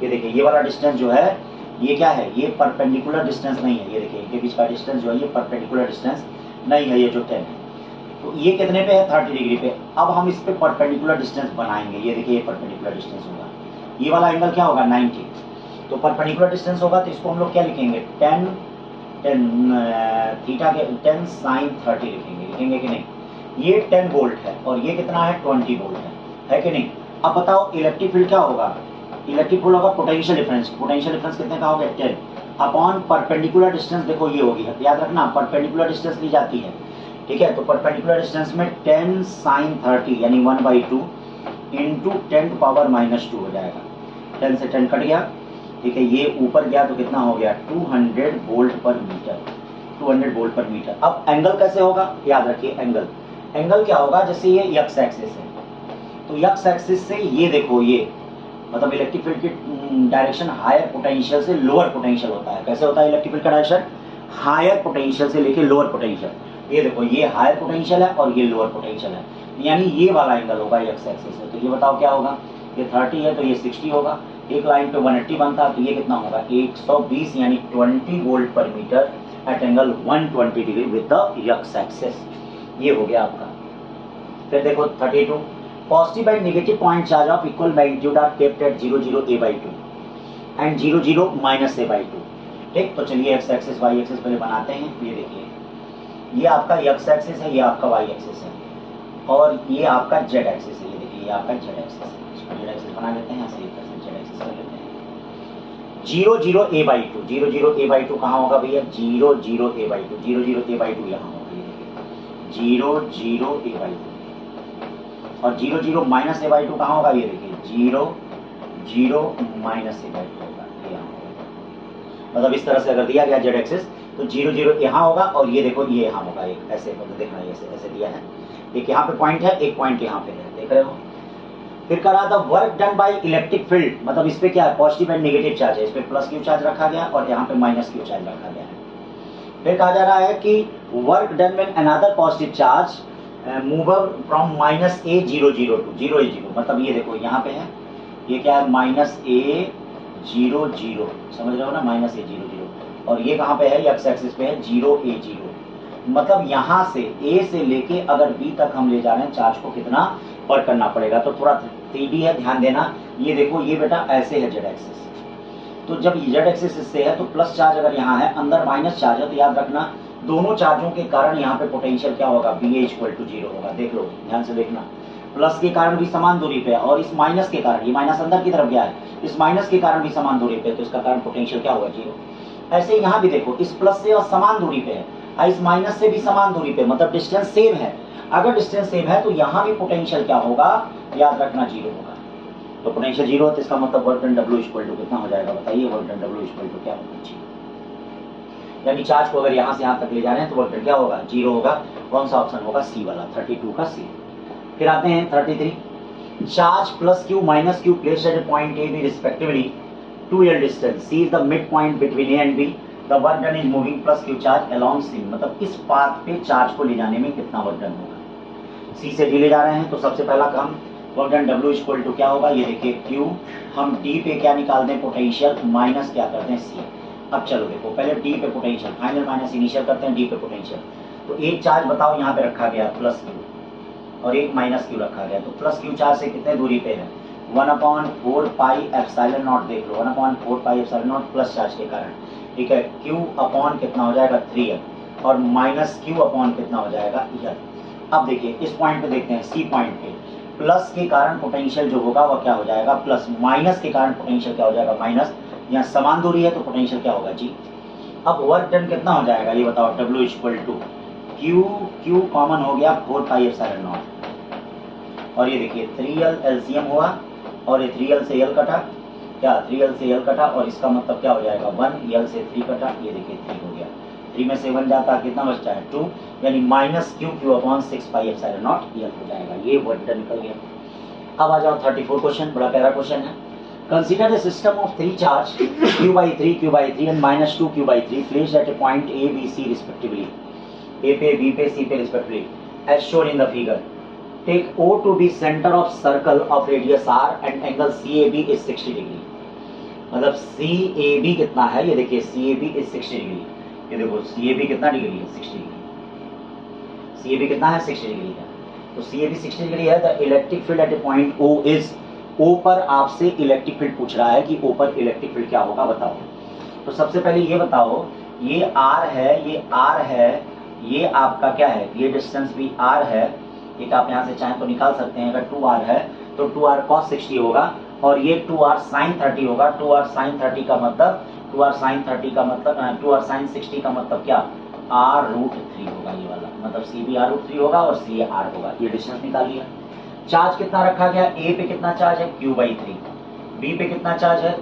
S1: ये देखिए, ये वाला डिस्टेंस जो है ये क्या है, ये परपेंडिकुलर डिस्टेंस नहीं है। ये देखिए, इनके बीच का डिस्टेंस जो है ये परपेंडिकुलर डिस्टेंस नहीं है, ये जो 10 है। तो ये कितने पे है, 30 डिग्री पे। अब हम इस पे परपेंडिकुलर डिस्टेंस बनाएंगे। ये देखिए, ये परपेंडिकुलर डिस्टेंस होगा, ये वाला एंगल क्या होगा 90। तो परपेंडिकुलर डिस्टेंस होगा तो इसको हम लोग क्या लिखेंगे, 10 थीटा के 10 साइन 30 लिखेंगे कि नहीं। ये 10 वोल्ट है और ये कितना है, 20 वोल्ट है कि नहीं। अब बताओ इलेक्ट्रिक फील्ड क्या होगा, इलेक्ट्रिक फील्ड होगा पोटेंशियल डिफरेंस। पोटेंशियल डिफरेंस कितने का होगा, 10 अपॉन परपेंडिकुलर डिस्टेंस। देखो ये होगी, याद रखना परपेंडिकुलर डिस्टेंस ली जाती है, ठीक है। तो परपेंडिकुलर डिस्टेंस में 10 साइन 30 यानी 1/2 इंटू 10 टू पावर -2 हो जाएगा। 10 से 10 कट गया, ठीक है। ये ऊपर गया तो कितना हो गया, 200 volt per metre, 200 volt per metre. अब एंगल कैसे होगा, याद रखिए एंगल क्या होगा, जैसे ये x एक्सिस है तो x एक्सिस से ये देखो, ये मतलब इलेक्ट्रिक फील्ड की डायरेक्शन हायर पोटेंशियल से लोअर पोटेंशियल होता है। कैसे होता है इलेक्ट्रिक फील्ड का डायरेक्शन, हायर पोटेंशियल से लेके लोअर पोटेंशियल। ये देखो, ये हायर पोटेंशियल है और ये लोअर पोटेंशियल है, यानी ये वाला एंगल होगा x एक्सिस से। तो ये बताओ क्या होगा, ये 30 है तो ये 60 होगा। एक लाइन पे 180 बनता है तो ये कितना होगा, 120 यानी 20 volt per metre at angle 120 degree with the x axis. ये हो गया आपका। फिर देखो 32, positive and negative point charge of equal magnitude are kept at 0 0 a/2 and 0 0 -a/2। ठीक, तो चलिए x एक्सिस y एक्सिस पहले बनाते हैं। ये देखिए, ये आपका x एक्सिस है, ये आपका y एक्सिस है और ये आपका z एक्सिस है। ये देखिए, ये आपका z एक्सिस है। इसको z एक्सिस बना लेते हैं, ऐसे z एक्सिस कर लेते हैं। 0 0 a/2, 0 0 a/2 कहाँ होगा भैया, 0 0 a/2, 0 0 a/2 यहाँ होगा। ये देखिए 0 0 a/2 और 0 0 -a/2 कहाँ होगा, ये देखिए 0 0 -a/2 होगा, यहाँ होगा। मतलब इस तरह से अगर दिया गया z एक्सिस तो 0 0 यहाँ होगा और ये देखो ये यहाँ होगा, एक ऐसे मतलब देखना, ऐसे दिया है। एक यहाँ पे पॉइंट है, एक पॉइंट यहाँ पे है, देख रहे हो। फिर कह रहा था work done by electric field, मतलब इस पे क्या है, पॉजिटिव एंड नेगेटिव चार्ज है। इस पे प्लस क्यू चार्ज रखा गया और यहाँ पे माइनस क्यू चार्ज रखा गया है। फिर कहा जा रहा है कि work done when another positive charge moves from -a 0 0 to 0 a 0, मतलब ये देखो यहाँ पे है, ये क्या है -a 0 0, समझ रहे हो ना, -a 0 0 और ये कहाँ पे है, x एक्सिस पे है 0 a 0। मतलब यहाँ से a से लेके अगर b तक हम ले जा रहे हैं चार्ज को कितना पर करना पड़ेगा। तो थोड़ा 3D है, ध्यान देना। ये देखो, ये बेटा ऐसे है z एक्सिस, तो जब z एक्सिस इससे है तो प्लस चार्ज अगर यहाँ है, अंदर माइनस चार्ज है, तो याद रखना दोनों चार्जों के कारण यहाँ पे पोटेंशियल क्या होगा, BA = 0 होगा। देख लो, ध्यान से देखना, प्लस के कारण भी समान दूरी पे और इस माइनस के कारण, ये माइनस अंदर की तरफ गया है, इस माइनस के कारण भी समान दूरी पे, तो इसका कारण पोटेंशियल क्या होगा, जीरो। ऐसे यहाँ भी देखो, इस प्लस से और समान दूरी पे है और इस माइनस से भी समान दूरी पे, मतलब डिस्टेंस सेम है। अगर डिस्टेंस सेम है तो यहाँ भी पोटेंशियल क्या होगा, याद रखना, जीरो होगा। तो पोटेंशियल जीरो है तो इसका मतलब work done W equal to कितना हो जाएगा, बताइए, work done W equal to क्या होगा, जीरो। यानी चार्ज को अगर यहाँ से यहाँ तक ले जा रहे हैं तो वर्क डन क्या होगा, जीरो होगा। कौन सा ऑप्शन होगा, सी वाला, 32 का सी। फिर आते हैं 33, charge plus Q minus Q placed at point A B respectively 2l distance, C is the mid point between A and B, the work done is moving plus Q charge along C, मतलब इस path पे charge को ले जाने में कितना work done होगा। सी से डी ले जा रहे हैं तो सबसे पहला काम work done W equal to क्या होगा, ये देखिए Q, हम D पे क्या निकालते हैं, पोटेंशियल, माइनस क्या करते हैं, C। अब चलो देखो, पहले D पे पोटेंशियल, फाइनल माइनस इनिशियल करते हैं, D पे पोटेंशियल। तो एक चार्ज बताओ यहाँ पे रखा गया प्लस Q और एक माइनस Q रखा गया, तो प्लस Q चार्ज से कितने दूरी पे है, 1/4 पाई एप्सिलॉन नॉट, देख लो 1/4 pi epsilon not plus charge के कारण, ठीक है। Q अपॉन कितना हो जाएगा, 3l और माइनस Q अपॉन कितना हो जाएगा, l। अब देखिए इस पॉइंट पे देखते हैं, C पॉइंट पे प्लस के कारण पोटेंशियल जो होगा वह क्या हो जाएगा, प्लस, माइनस के कारण पोटेंशियल क्या हो जाएगा, माइनस। यहाँ समान दूरी है तो पोटेंशियल क्या होगा, जी। अब वर्क डन कितना हो जाएगा, ये बताओ, W equal to Q common हो गया 4 पाई एप्सिलॉन नॉट और ये देखिए 3l एलसीएम हुआ और ये 3l से l कटा, क्या 3l से l कटा और इसका मतलब क्या हो जाएगा, 1, l से 3 कटा, ये देखिए 3 हो गया, 3 में से 1 जाता कितना बचता है, 2, यानी minus Q upon 6 pi epsilon not l हो जाएगा। ये वर्क डन निकल गया। अब आ जाओ 34 क्वेश्चन, बड़ा प्यारा क्वेश्चन है। Consider the system of 3 charge Q/3 Q/3 and -2 Q/3 placed at a point A B C respectively, A पे B पे C पे respectively, as shown in the figure. Take O to be centre of circle of radius R and angle CAB is 60 degree. मतलब CAB कितना है, ये देखिए CAB is 60 degree, ये देखो CAB कितना डिग्री है, 60 डिग्री। CAB कितना है, 60 डिग्री है। तो CAB 60 डिग्री है। The electric field eight a point O is, O पर आपसे इलेक्ट्रिक फील्ड पूछ रहा है कि O पर इलेक्ट्रिक फील्ड क्या होगा, बताओ। तो सबसे पहले ये बताओ, ये R है, ये R है, ये आपका क्या है, ये डिस्टेंस भी R है, एक आप यहाँ से चाहें तो निकाल सकते हैं। अगर 2R है तो 2R cos 60 होगा और ये 2R sin 30 होगा। 2R sin 30 का मतलब 2R sin 30 का मतलब 2R sin 60 का मतलब क्या, R√3 होगा ये वाला, मतलब C भी R√3 होगा और C R होगा। ये डिस्टेंस निकाल लिया। चार्ज कितना रखा गया, A पे कितना चार्ज है, Q/3, B पे कितना चार्ज है,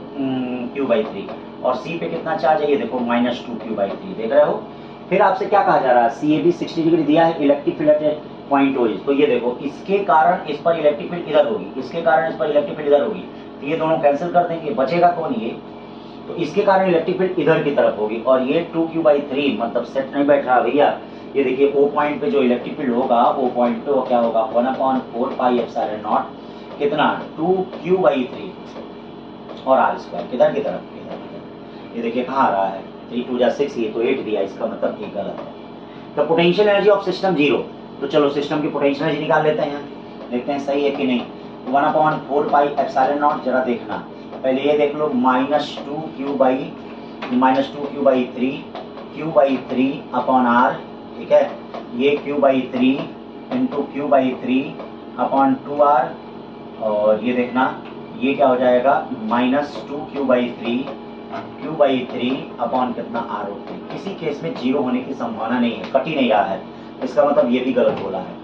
S1: Q/3 और C पे कितना चार्ज है, ये देखो -2 Q/3, देख रहे हो। फिर आपसे क्या कहा जा रहा है, CAB 60 डिग्री दिया है, electric field eight point O is, तो ये देखो इसके कारण इस पर इलेक्ट्रिक फील्ड इधर होगी, इसके कारण इस पर इलेक्ट्रिक फील्ड इधर होगी, तो ये दोनों कैंसिल कर देंगे, बचेगा कौन, ये। तो इसके कारण इलेक्ट्रिक फील्ड इधर की तरफ होगी और ये 2Q/3 मतलब सेट नहीं बैठ रहा भैया। ये देखिए O पॉइंट पे जो इलेक्ट्रिक फील्ड होगा, O पॉइंट पे वो क्या होगा, 1/4 पाई एप्सिलॉन नॉट कितना 2Q/3 और R² किधर की तरफ, इधर। ये देखिए कहाँ आ रहा है, 3 2 6, ये तो 8 दिया, इसका मतलब ये गलत है। तो पोटेंशियल एनर्जी ऑफ सिस्टम 0, तो चलो सिस्टम की पोटेंशियल एनर्जी निकाल लेते हैं, देखते हैं सही है कि नहीं। 1/4 पाई एप्सिलॉन नॉट, जरा देखना पहले ये देख लो, -2Q/3 अपॉन R, ठीक है। ये Q/3 into Q/3 upon 2R और ये देखना ये क्या हो जाएगा, -2Q/3 अपॉन कितना R√3। किसी केस में 0 होने की संभावना नहीं है, कट ही नहीं रहा है, इसका मतलब ये भी गलत बोला है।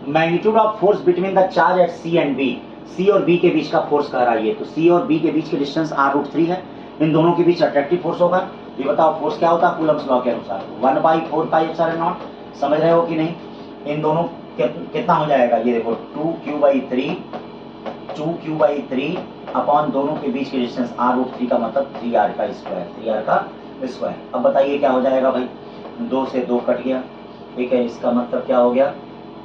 S1: Magnitude of force between the charge at C and B, C और B के बीच का फोर्स कह रहा है ये, तो C और B के बीच की डिस्टेंस R√3 है, इन दोनों के बीच अट्रैक्टिव फोर्स होगा। ये बताओ फोर्स क्या होता है कूलम्स लॉ के अनुसार, 1/4 पाई एप्सिलॉन नॉट, समझ रहे हो कि नहीं। इन दोनों कितना हो जाएगा, ये देखो 2Q/3 अपॉन दोनों के बीच की डिस्टेंस R√3 का मतलब 3R का स्क्वायर। अब बताइए क्या हो जाएगा भाई, 2 से 2 कट गया, ठीक है, इसका मतलब क्या हो गया,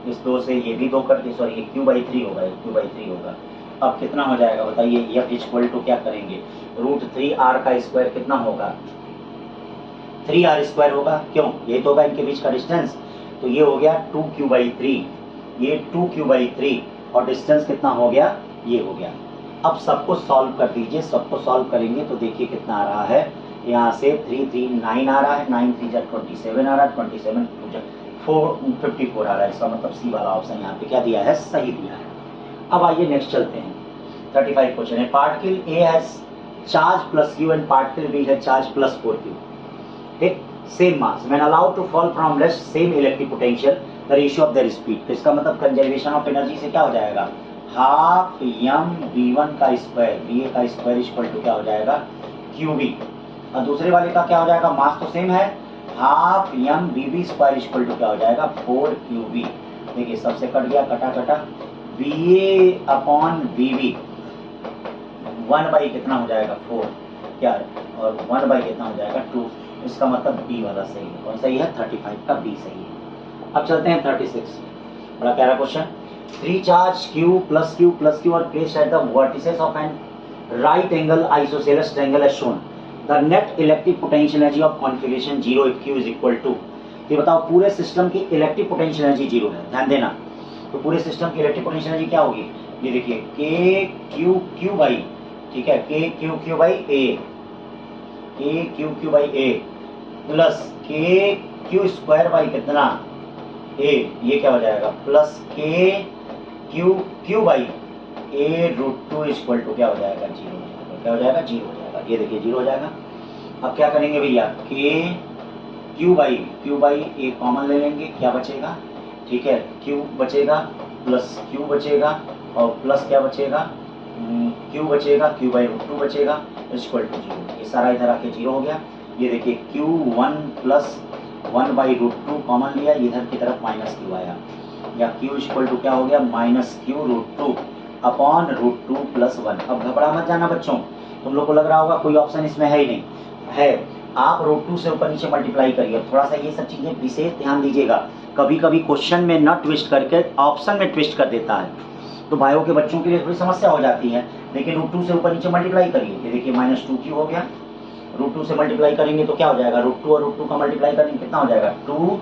S1: इस 2 से ये भी 2 कट गया, सॉरी ये Q/3 होगा, ये Q/3 होगा। अब कितना हो जाएगा बताइए, F इक्वल टू क्या करेंगे, √3R का स्क्वायर कितना होगा, 3R² होगा, क्यों, ये तो होगा इनके बीच का डिस्टेंस, तो ये हो गया 2Q/3, ये 2Q/3 और डिस्टेंस कितना हो गया, ये हो गया। अब सबको सॉल्व कर दीजिए, सबको सॉल्व करेंगे तो देखिए कितना आ रहा है, यहाँ से 339 आ रहा है, 9 3 27 आ रहा है, 27 2 454 आ रहा है, इसका मतलब सी वाला ऑप्शन यहाँ पे क्या दिया है, सही दिया है। अब आइए नेक्स्ट चलते हैं। 35 क्वेश्चन है, particle A has charge plus Q and particle B has charge plus 4q। ठीक, same mass when allowed to fall from rest same electric potential the ratio of their speed. तो इसका मतलब conservation of energy से क्या हो जाएगा, half M v1 का square va का स्क्वायर इक्वल टू क्या हो जाएगा qb। और दूसरे वाले का क्या हो जाएगा, मास तो सेम है, half M vb square equal to क्या हो जाएगा 4qb। देखिए सबसे कट गया, कटा कटा, va अपॉन vb 1 बाई कितना हो जाएगा 4 क्या, और 1 बाई कितना हो जाएगा 2। इसका मतलब बी वाला सही है। कौन सही है, 35 का बी सही है। अब चलते हैं 36, बड़ा प्यारा question. 3 charge q plus q और placed at the vertices of an right angle isosceles triangle as shown. The net electric potential energy of configuration 0 if q is equal to. ये बताओ पूरे सिस्टम की इलेक्ट्रिक पोटेंशियल एनर्जी 0 है, ध्यान देना। तो पूरे सिस्टम की इलेक्ट्रिक पोटेंशियल एनर्जी क्या होगी, ये देखिए k q बाई, ठीक है, k q by a, k q by a plus k q square by कितना a, ये क्या हो जाएगा plus k q by a root 2 equal to क्या हो जाएगा 0। क्या हो जाएगा 0 हो जाएगा, ये देखिए 0 हो जाएगा। अब क्या करेंगे भैया, q बाई a कॉमन ले लेंगे, क्या बचेगा, ठीक है, q बचेगा प्लस q बचेगा और प्लस क्या बचेगा q बचेगा, q बाई रूट 2 बचेगा इक्वल टू 0। ये सारा इधर आके 0 हो गया। ये देखिए q1 plus 1 by root 2 common लिया, इधर की तरफ माइनस q आया, या q इक्वल टू क्या हो गया minus q root 2 upon root 2 plus 1। अब घबरा मत जाना बच्चों, तुम लोग को लग रहा होगा कोई ऑप्शन इसमें है ही नहीं, है। आप रूट 2 से ऊपर नीचे मल्टीप्लाई करिए। थोड़ा सा ये सब चीजें विशेष ध्यान दीजिएगा, कभी कभी क्वेश्चन में न ट्विस्ट करके ऑप्शन में ट्विस्ट कर देता है, तो भाइयों के बच्चों के लिए थोड़ी समस्या हो जाती है। लेकिन रूट 2 से ऊपर नीचे मल्टीप्लाई करिए, ये देखिए माइनस 2q हो गया, रूट 2 से मल्टीप्लाई करेंगे तो क्या हो जाएगा, रूट 2 और रूट 2 का मल्टीप्लाई करेंगे कितना हो जाएगा 2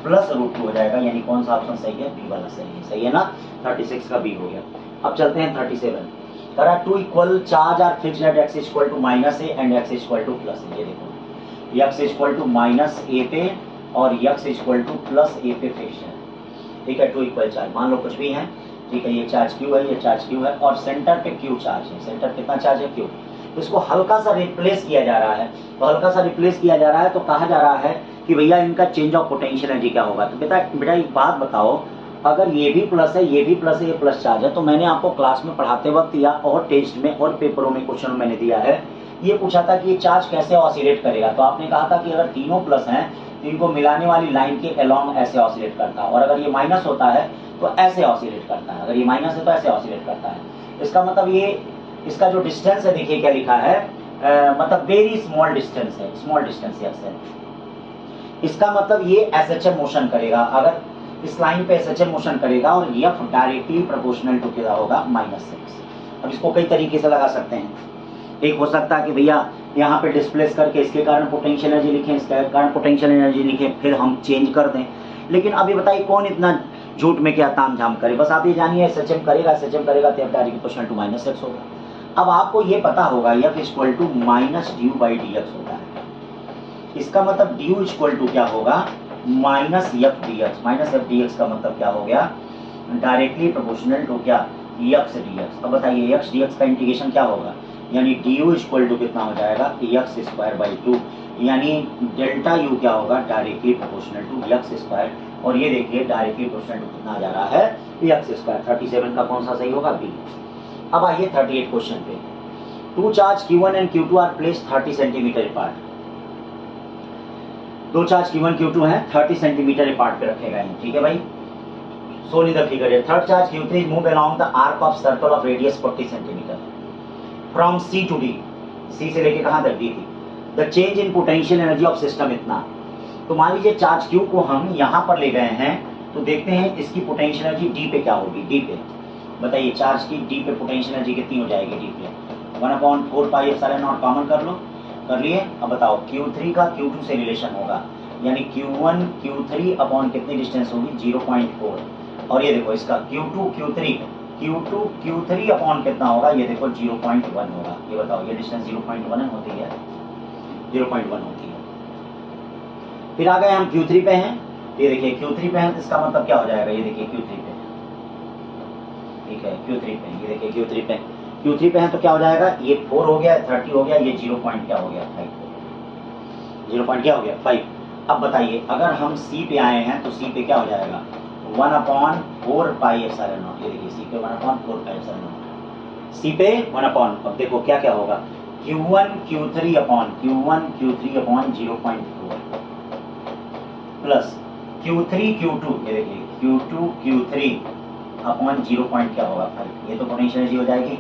S1: प्लस रूट 2 हो जाएगा। यानी कौन सा ऑप्शन सही है, बी वाला सही है, सही है ना। 36 का बी हो गया। अब चलते हैं 37। करा 2 equal charge are fixed at x equal to minus a and x equal to plus a. ये देखो x equal to minus a पे और x equal to plus a पे फिक्स्ड है, ठीक है। 2 इक्वल चार्ज मान लो कुछ भी है, ठीक है, ये चार्ज q है, ये चार्ज q है और सेंटर पे q चार्ज है। सेंटर कितना चार्ज है q, तो इसको हल्का सा रिप्लेस किया जा रहा है। तो हल्का सा रिप्लेस किया जा रहा है तो कहा जा रहा है कि भैया इनका चेंज ऑफ पोटेंशियल एनर्जी क्या होगा। तो बेटा एक बात बताओ, अगर ये भी प्लस है, ये भी प्लस है, ये प्लस चार्ज है, तो मैंने आपको क्लास में पढ़ाते वक्त या और टेस्ट में और पेपरों में क्वेश्चन मैंने दिया है, ये पूछा था कि ये चार्ज कैसे ऑसिलेट करेगा। तो आपने कहा था कि अगर तीनों प्लस हैं तो इनको मिलाने वाली लाइन के अलोंग ऐसे ऑसिलेट करता है, और अगर ये माइनस होता है तो ऐसे ऑसिलेट करता है, अगर ये माइनस है तो ऐसे ऑसिलेट करता है। इसका मतलब ये, इसका जो डिस्टेंस है देखिए क्या लिखा है, मतलब वेरी स्मॉल डिस्टेंस है, स्मॉल डिस्टेंस है। इसका मतलब ये SHM मोशन करेगा, अगर इस लाइन पे SHM मोशन करेगा और F डायरेक्टली प्रोपोर्शनल टू क्या होगा -6। अब इसको कई तरीके से लगा सकते हैं। एक हो सकता है कि भैया यहाँ पे डिस्प्लेस करके इसके कारण पोटेंशियल एनर्जी लिखें, इसके कारण पोटेंशियल एनर्जी लिखें, फिर हम चेंज कर दें। लेकिन अभी बताइए कौन इतना झूठ में क्या ताम झाम करे, बस आप ये जानिए SHM करेगा तो F डायरेक्टली प्रोपोर्शनल टू -6 होगा। अब आपको ये पता होगा F equal to minus d U by dx होता है, इसका मतलब ड्यू इक्वल टू क्या होगा माइनस एफ dx का मतलब क्या हो गया डायरेक्टली प्रोपोर्शनल टू क्या x dx। अब बताइए x dx का इंटीग्रेशन क्या होगा, यानी ड्यू इक्वल टू कितना हो जाएगा x स्क्वायर बाई 2, यानी डेल्टा यू क्या होगा directly proportional to x square. और ये देखिए डायरेक्टली प्रोपोर्शनल टू कितना जा रहा है x स्क्वायर। 37 का कौन सा सही होगा बी। अब आइए 38 क्वेश्चन पे। 2 charge q1 and q2 are placed 30 centimetre apart. 2 charge q1 q2 हैं 30 सेंटीमीटर अपार्ट पे रखे गए हैं, ठीक है भाई। shown in the figure here. Third charge q3 is moved along the arc of circle of radius 40 centimetre from C to D, C से लेके कहाँ तक D थी। The change in potential energy of system इतना। तो मान लीजिए charge q को हम यहाँ पर ले गए हैं, तो देखते हैं इसकी पोटेंशियल एनर्जी D पे क्या होगी। D पे बताइए चार्ज की D पे पोटेंशियल एनर्जी कितनी हो जाएगी D पे 1/4 पाई एप्सिलॉन नॉट कॉमन कर लो, कर लिए। अब बताओ q3 का q2 से रिलेशन होगा, यानी q1 q3 अपॉन कितनी डिस्टेंस होगी 0.4। और ये देखो इसका q2 q3 अपॉन कितना होगा, ये देखो 0.1 होगा। ये बताओ ये डिस्टेंस 0.1 होती है, 0.1 होती है। फिर आ गए हम q3 पे हैं, ये देखिए q3 पे हैं तो इसका मतलब क्या हो जाएगा, ये देखिए q3 पे ठीक है Q3 पे, ये देखिए Q3 पे है तो क्या हो जाएगा, ये 4 हो गया, 30 हो गया, ये 0 पॉइंट क्या हो गया 5 हो गया, 0 पॉइंट क्या हो गया 5। अब बताइए अगर हम C पे आए हैं तो C पे क्या हो जाएगा 1/4 पाई एप्सिलॉन नॉट, ये देखिए C पे 1/4 पाई एप्सिलॉन नॉट, C पे 1/, अब देखो क्या क्या होगा Q1 Q3 upon 0.4 plus Q3 Q2, ये देखिए Q2 Q3 अपॉन 0 पॉइंट क्या होगा 5, ये तो पोटेंशियल एनर्जी हो जाएगी।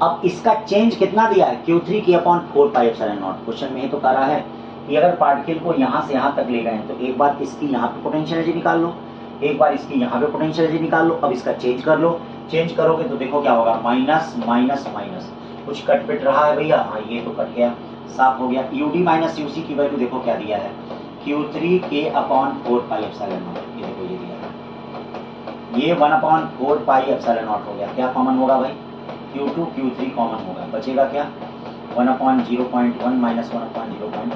S1: अब इसका चेंज कितना दिया है Q3 की upon 4 pi epsilon not, question में ही तो कह रहा है कि अगर पार्टिकल को यहाँ से यहाँ तक ले गए तो एक बार इसकी यहाँ पे पोटेंशियल एनर्जी निकाल लो, एक बार इसकी यहाँ पे पोटेंशियल एनर्जी निकाल लो, अब इसका चेंज कर लो, चेंज करोगे तो देखो क्या होगा माइनस माइनस माइनस, कुछ कट पिट रहा है भैया, हाँ ये तो कट गया, साफ हो गया। UD माइनस UC की वैल्यू देखो क्या दिया है Q3 के अपॉन 4 पाई एप्सिलॉन नॉट, ये देखो ये दिया है, ये 1/4 पाई एप्सिलॉन नॉट हो गया, क्या कॉमन होगा भाई Q2 Q3 कॉमन होगा, बचेगा क्या 1/0.1 माइनस 1/0.5,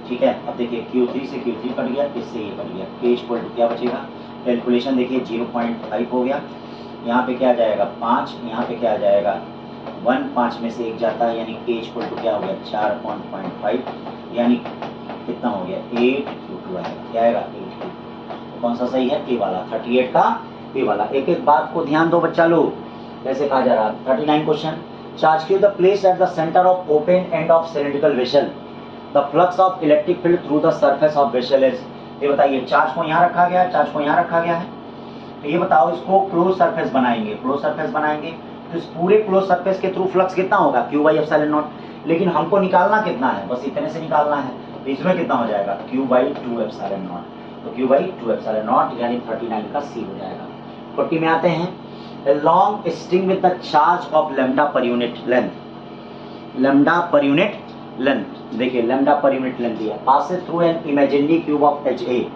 S1: ठीक है। अब देखिए Q3 से Q3 कट गया, इससे ये कट गया, K इक्वल टू क्या बचेगा, कैलकुलेशन देखिए 0.5 हो गया, यहाँ पे क्या आ जाएगा 5, यहाँ पे क्या आ जाएगा 1, 5 में से 1 जाता है, यानी K इक्वल टू क्या हो गया 4.5, यानी कितना हो गया 8Q2 आएगा, क्या आएगा 8Q2, तो कौन सा सही है A वाला, 38 का A वाला। एक एक बात को ध्यान दो बच्चा लोग, कैसे कहा जा रहा। 39 question, charge Q the place at the centre of open end of cylindrical vessel, the flux of electric field through the surface of vessel is, ये बताइए चार्ज को यहाँ रखा गया है, चार्ज को यहाँ रखा गया है, तो ये बताओ इसको क्लोज सरफेस बनाएंगे, क्लोज सरफेस बनाएंगे तो इस पूरे क्लोज सरफेस के थ्रू फ्लक्स कितना होगा Q/ε0, लेकिन हमको निकालना कितना है, बस इतने से निकालना है, तो इसमें कितना हो जाएगा Q/2ε0, तो Q/2ε0 यानी 39 का C हो जाएगा। 40 में आते हैं, a long string with the charge of lambda per unit length, lambda per unit length, देखिए lambda per unit length दिया, passes through an imaginary cube of HA,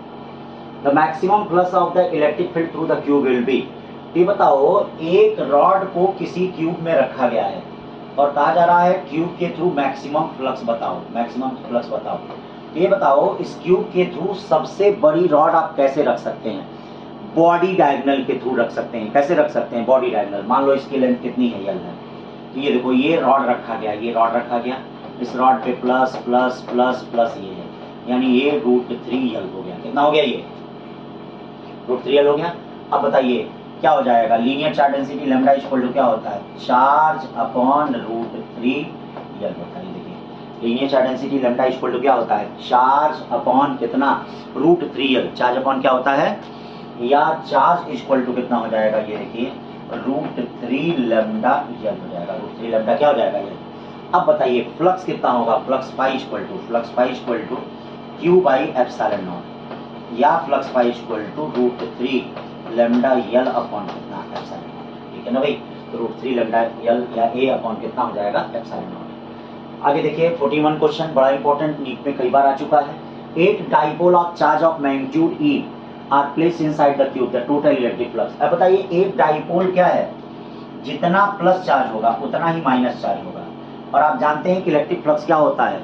S1: the maximum flux of the electric field through the cube will be, ये बताओ एक rod को किसी cube में रखा गया है और कहा जा रहा है क्यूब के थ्रू मैक्सिमम फ्लक्स बताओ, मैक्सिमम फ्लक्स बताओ, ये बताओ इस क्यूब के थ्रू सबसे बड़ी रॉड आप कैसे रख सकते हैं, बॉडी डायगोनल के थ्रू रख सकते हैं, कैसे रख सकते हैं बॉडी डायगोनल, मान लो इसकी लेंथ कितनी है L है, तो ये देखो ये रॉड रखा गया, ये रॉड रखा गया, इस रॉड पे प्लस प्लस प्लस प्लस ये है, यानी ये √3L हो गया, कितना हो गया ये √3L हो गया। अब बताइए क्या हो जाएगा, linear charge density lambda equal to क्या होता है, चार्ज अपॉन √3L होता है, देखिए linear charge density lambda equal to क्या होता है, चार्ज अपॉन कितना √3L, चार्ज अपॉन क्या होता है, या चार्ज इक्वल टू कितना हो जाएगा, ये देखिए √3 लैम्डा L हो जाएगा, √3 लैम्डा क्या हो जाएगा ये। अब बताइए फ्लक्स कितना होगा, flux phi equal to Q/ε0 या flux phi equal to √3 lambda L upon कितना एप्सिलॉन, ठीक है ना भाई, तो √3 लैम्डा L या A अपॉन कितना हो जाएगा एप्सिलॉन। आगे देखिए 41 क्वेश्चन, बड़ा इंपॉर्टेंट, नीट में कई बार आ चुका है, 8 dipole of charge of magnitude E are place inside the cube, the total electric flux. अब बताइए एक डाइपोल क्या है, जितना प्लस चार्ज होगा उतना ही माइनस चार्ज होगा, और आप जानते हैं कि इलेक्ट्रिक फ्लक्स क्या होता है,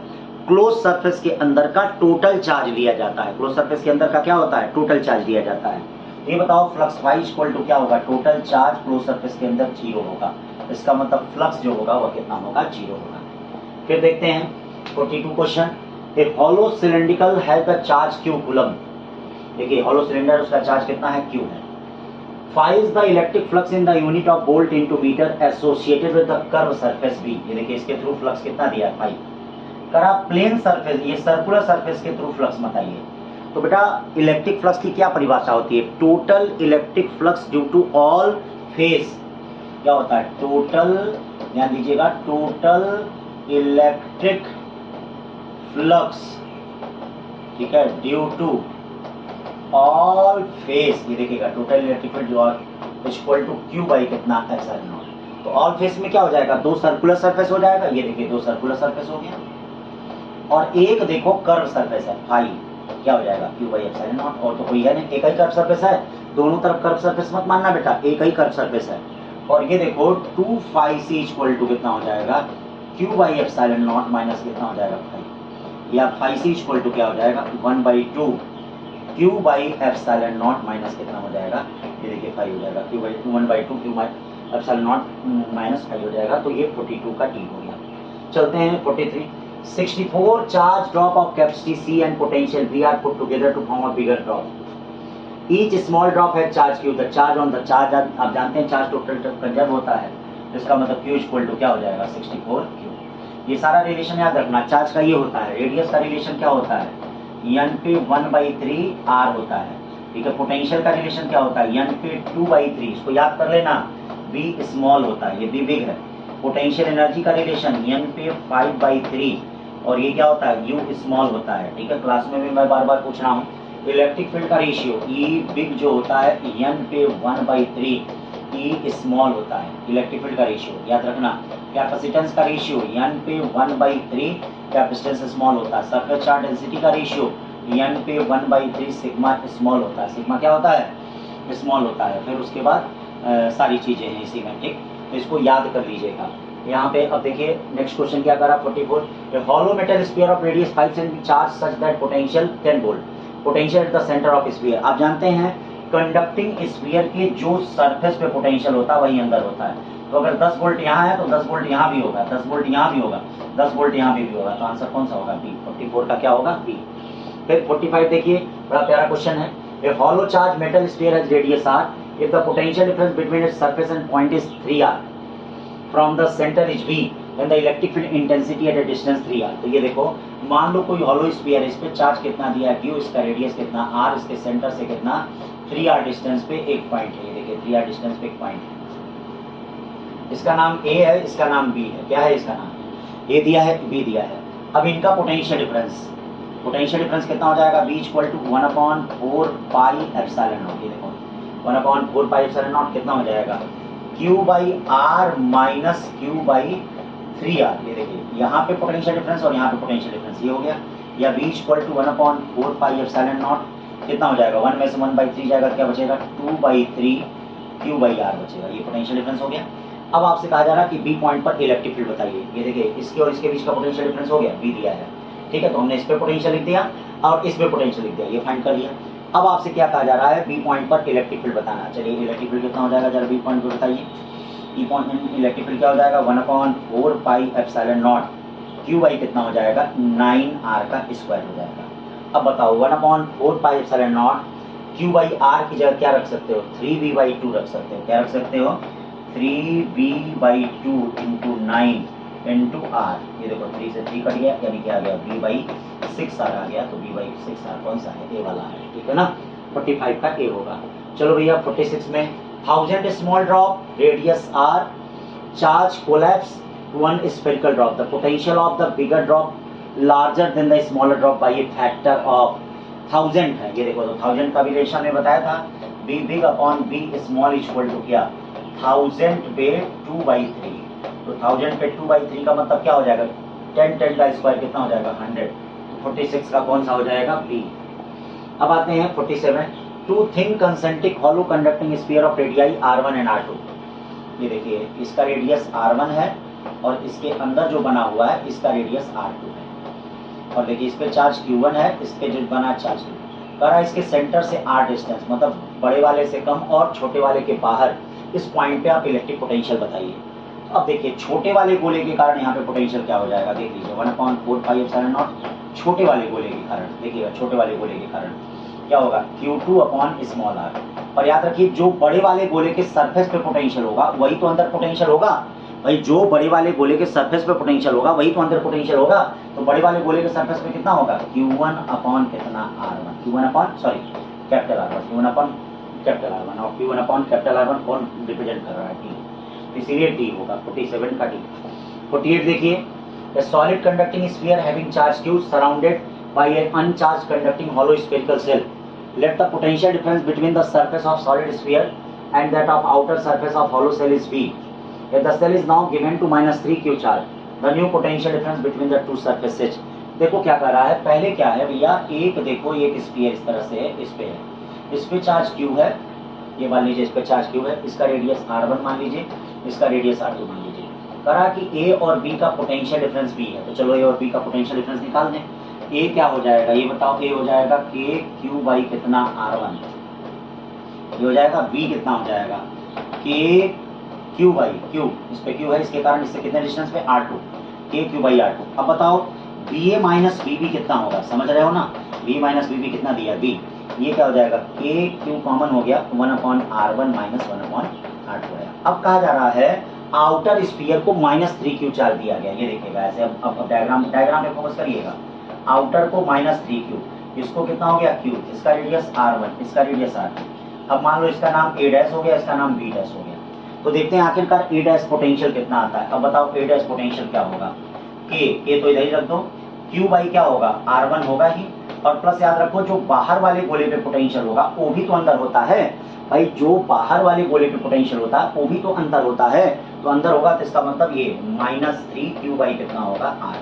S1: क्लोज सरफेस के अंदर का टोटल चार्ज लिया जाता है, क्लोज सरफेस के अंदर का क्या होता है, टोटल चार्ज लिया जाता है। ये बताओ फ्लक्स फाई इक्वल टू क्या होगा, टोटल चार्ज क्लोज सरफेस के अंदर 0 होगा, इसका मतलब फ्लक्स जो होगा वह कितना होगा 0 होगा। फिर देखते हैं 42 क्वेश्चन, ए हॉलो सिलिंड्रिकल है द चार्ज Q कूलम, देखिए हॉलो सिलेंडर उसका चार्ज कितना है Q है, find the electric flux in the unit of volt into metre associated with the curve surface B, ये देखिए इसके थ्रू फ्लक्स कितना दिया है 5, करा प्लेन सरफेस, ये सर्कुलर सरफेस के थ्रू फ्लक्स बताइए। तो बेटा इलेक्ट्रिक फ्लक्स की क्या परिभाषा होती है, total electric flux due to all face, क्या होता है टोटल, ध्यान दीजिएगा टोटल इलेक्ट्रिक फ्लक्स, ठीक है, ड्यू टू ऑल फेस, ये देखिएगा total electric field equal to Q by कितना एप्सिलॉन, तो ऑल फेस में क्या हो जाएगा, 2 सर्कुलर सरफेस हो जाएगा, ये देखिए 2 सर्कुलर सरफेस हो गया, और एक देखो कर्व सरफेस है फाई, क्या हो जाएगा Q/ε0, और तो कोई है नहीं, एक ही कर्व सरफेस है, दोनों तरफ कर्व सरफेस मत मानना बेटा, एक ही कर्व सरफेस है, और ये देखो 2φc इक्वल टू कितना हो जाएगा Q/ε0 माइनस कितना हो जाएगा फाई, या φc इक्वल टू क्या हो जाएगा 1/2 Q/ε0 माइनस कितना हो जाएगा, ये देखिए फाई हो जाएगा Q/1/2 epsilon not minus five हो जाएगा। तो ये 42 का टी हो गया। चलते हैं 43। 64 charge drop of capacity C and potential V are put together to form a bigger drop. Each small drop has charge Q. The charge on the charge आप जानते हैं चार्ज टोटल कंजर्व होता है, इसका मतलब Q इक्वल टू क्या हो जाएगा 64 Q। ये सारा रिलेशन याद रखना। चार्ज का ये होता है, रेडियस का रिलेशन क्या होता है n पे 1/3 r होता है, ठीक है। पोटेंशियल का रिलेशन क्या होता है n पे 2/3, इसको याद कर लेना, V स्मॉल होता है, ये V बिग है। पोटेंशियल एनर्जी का रिलेशन n पे 5/3 और ये क्या होता है U स्मॉल होता है, ठीक है। क्लास में भी मैं बार बार पूछ रहा हूँ। इलेक्ट्रिक फील्ड का रेशियो E बिग जो होता है n पे 1/3 E स्मॉल होता है, इलेक्ट्रिक फील्ड का रेशियो याद रखना। कैपेसिटेंस का रेशियो n पे 1/3 कैपेसिटेंस स्मॉल होता है। सरफेस चार्ज डेंसिटी का रेशियो n पे 1/3 सिग्मा स्मॉल होता है, सिग्मा क्या होता है स्मॉल होता है। फिर उसके बाद सारी चीजें हैं इसी में, ठीक। तो इसको याद कर लीजिएगा। यहाँ पे अब देखिए नेक्स्ट क्वेश्चन क्या करा 44। Hollow metal sphere of radius 5 centimetre charge such that potential 10 volt, potential at the centre of sphere. आप जानते हैं कंडक्टिंग स्फीयर के जो सरफेस पे पोटेंशियल होता है वही अंदर होता है। तो अगर 10 वोल्ट यहाँ है तो 10 वोल्ट यहाँ भी होगा, 10 वोल्ट यहाँ भी होगा, 10 वोल्ट यहाँ भी होगा। तो आंसर कौन सा होगा बी। 44 का क्या होगा बी। फिर 45 देखिए, बड़ा प्यारा क्वेश्चन है। A hollow charge metal sphere has radius r if the potential difference between its surface and point is 3r from the center is v then the electric field intensity at a distance 3r। तो ये देखो, मान लो कोई hollow sphere है, इस पे charge कितना दिया है q, इसका रेडियस कितना r, इसके सेंटर से कितना 3r डिस्टेंस पे एक पॉइंट है। ये देखिए 3r डिस्टेंस पे एक पॉइंट है, इसका नाम a है, इसका नाम b है। क्या है इसका नाम, a दिया है b दिया है। अब इनका पोटेंशियल डिफरेंस, पोटेंशियल डिफरेंस कितना हो जाएगा b equal to 1/4 pi epsilon naught. ये देखो 1/4 पाई एप्सिलॉन नॉट कितना हो जाएगा q by R minus q by 3r। ये देखिए यहाँ पे पोटेंशियल डिफरेंस और यहाँ पे पोटेंशियल डिफरेंस ये हो गया। या v equal to 1/4 pi epsilon naught कितना हो जाएगा 1 में से 1/3 जाएगा, क्या बचेगा 2/3 q बाई r बचेगा। ये पोटेंशियल डिफरेंस हो गया। अब आपसे कहा जा रहा है कि बी पॉइंट पर इलेक्ट्रिक फील्ड बताइए। ये देखिए इसके और इसके बीच का पोटेंशियल डिफरेंस हो गया, बी दिया है, ठीक है। तो हमने इस पे पोटेंशियल लिख दिया और इस पे पोटेंशियल लिख दिया, ये फाइंड कर लिया। अब आपसे क्या कहा जा रहा है बी पॉइंट पर इलेक्ट्रिक फील्ड बताना। चलिए इलेक्ट्रिक फील्ड कितना हो जाएगा जरा बी पॉइंट पर बताइए। ई पॉइंट इलेक्ट्रिक फील्ड क्या हो जाएगा 1/4 pi epsilon naught, Q by कितना हो जाएगा 9r का स्क्वायर हो जाएगा। अब बताओ 1/4 pi epsilon naught Q by R की जगह क्या रख सकते हो 3v/2 रख सकते हो। क्या रख सकते हो 3v/2 इंटू 9 इंटू आर। ये देखो 3 से 3 कट गया, यानी क्या आ गया v/6r आ गया। तो v/6r कौन सा है, ए वाला है, ठीक है ना। 45 का ए होगा। चलो भैया 46 में 1000 small drop radius r charge collapse to one spherical drop, the potential of the bigger drop larger than the smaller drop by a factor of 1000 है। ये देखो तो 1000 का भी रेशो में बताया था, B big upon B small equal to क्या 1000 पे 2/3। तो 1000 पे 2/3 का मतलब क्या हो जाएगा 10 का स्क्वायर कितना हो जाएगा 100। तो 46 का कौन सा हो जाएगा बी। अब आते हैं 47। Two thin concentric hollow conducting sphere of radii r1 and r2। ये देखिए इसका रेडियस r1 है और इसके अंदर जो बना हुआ है इसका रेडियस r2 है। और देखिए इस पे चार्ज q1 है, इस पे जो बना चार्ज करा इसके सेंटर से r डिस्टेंस, मतलब बड़े वाले से कम और छोटे वाले के बाहर इस पॉइंट पे आप इलेक्ट्रिक पोटेंशियल बताइए। तो अब देखिए छोटे वाले गोले के कारण यहाँ पे पोटेंशियल क्या हो जाएगा, देख लीजिए 1/4 पाई एप्सिलॉन नॉट छोटे वाले गोले के कारण, देखिएगा छोटे वाले गोले के कारण क्या होगा Q2 अपॉन स्मॉल r। और याद रखिए जो बड़े वाले गोले के सरफेस पे पोटेंशियल होगा वही तो अंदर पोटेंशियल होगा। भाई जो बड़े वाले गोले के सरफेस पे पोटेंशियल होगा वही तो अंदर पोटेंशियल होगा। तो बड़े वाले गोले के सरफेस पे कितना होगा Q1 अपॉन कितना r1, Q1 upon sorry capital R1, Q1 upon capital R1 और Q1 अपॉन कैपिटल R1 कौन रिप्रेजेंट कर रहा है डी, इसीलिए डी होगा 47 का डी। 48 देखिए a solid conducting sphere having charge q surrounded by an uncharged conducting hollow spherical shell, let the potential difference between the surface of solid sphere and that of outer surface of hollow shell is v। if the shell is now given to -3q charge, the new potential difference between the two surfaces। देखो क्या कर रहा है, पहले क्या है भैया एक देखो एक स्फीयर इस तरह से है, इस पे है, इस पे चार्ज q है, ये मान लीजिए इस पे चार्ज q है, इसका रेडियस r1 मान लीजिए, इसका रेडियस r2 मान लीजिए। करा कि a और b का पोटेंशियल डिफरेंस b है, तो चलो a और b का पोटेंशियल डिफरेंस निकाल दें। a क्या हो जाएगा ये बताओ, a हो जाएगा k q बाई कितना r1, ये हो जाएगा b कितना हो जाएगा k क्यू बाई क्यू, इस पे क्यू है, इसके कारण इससे कितने डिस्टेंस पे R2, के क्यू बाई R2। अब बताओ बी ए माइनस बी बी कितना होगा, समझ रहे हो ना, बी माइनस बी बी कितना दिया बी, ये क्या हो जाएगा के क्यू कॉमन हो गया 1/R1 माइनस 1/R2 है। अब कहा जा रहा है आउटर स्फीयर को -3 क्यू चार्ज दिया गया, ये देखिएगा ऐसे, अब डायग्राम पे फोकस करिएगा, आउटर को -3 क्यू, इसको कितना हो गया क्यू, इसका रेडियस R1, इसका रेडियस R2। अब मान लो इसका नाम A डैश हो गया, इसका नाम B डैश हो गया, तो देखते हैं आखिरकार A डैश पोटेंशियल कितना आता है। अब बताओ A डैश पोटेंशियल क्या होगा, के तो इधर ही रख दो, क्यू बाई क्या होगा R1 होगा ही, और प्लस याद रखो जो बाहर वाले गोले पे पोटेंशियल होगा वो भी तो अंदर होता है भाई, जो बाहर वाले गोले पे पोटेंशियल होता है वो भी तो अंदर होता है, तो अंदर होगा तो इसका मतलब ये -3 क्यू बाई कितना होगा R।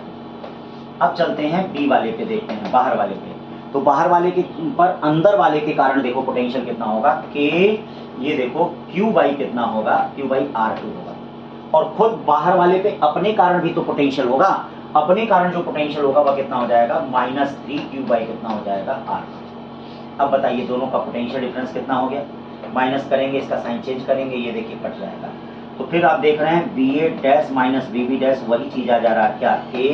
S1: अब चलते हैं बी वाले पे, देखते हैं बाहर वाले पे, तो बाहर वाले के पर अंदर वाले के कारण देखो पोटेंशियल कितना होगा के, ये देखो क्यू बाई कितना होगा, क्यू बाई R2 होगा, और खुद बाहर वाले पे अपने कारण भी तो पोटेंशियल होगा, अपने कारण जो पोटेंशियल होगा वह कितना हो जाएगा -3 क्यू बाई कितना हो जाएगा R। अब बताइए दोनों का पोटेंशियल डिफरेंस कितना हो गया, माइनस करेंगे, इसका साइन चेंज करेंगे, ये देखिए कट जाएगा, तो फिर आप देख रहे हैं B A dash minus B B dash वही चीज आ जा रहा है क्या, के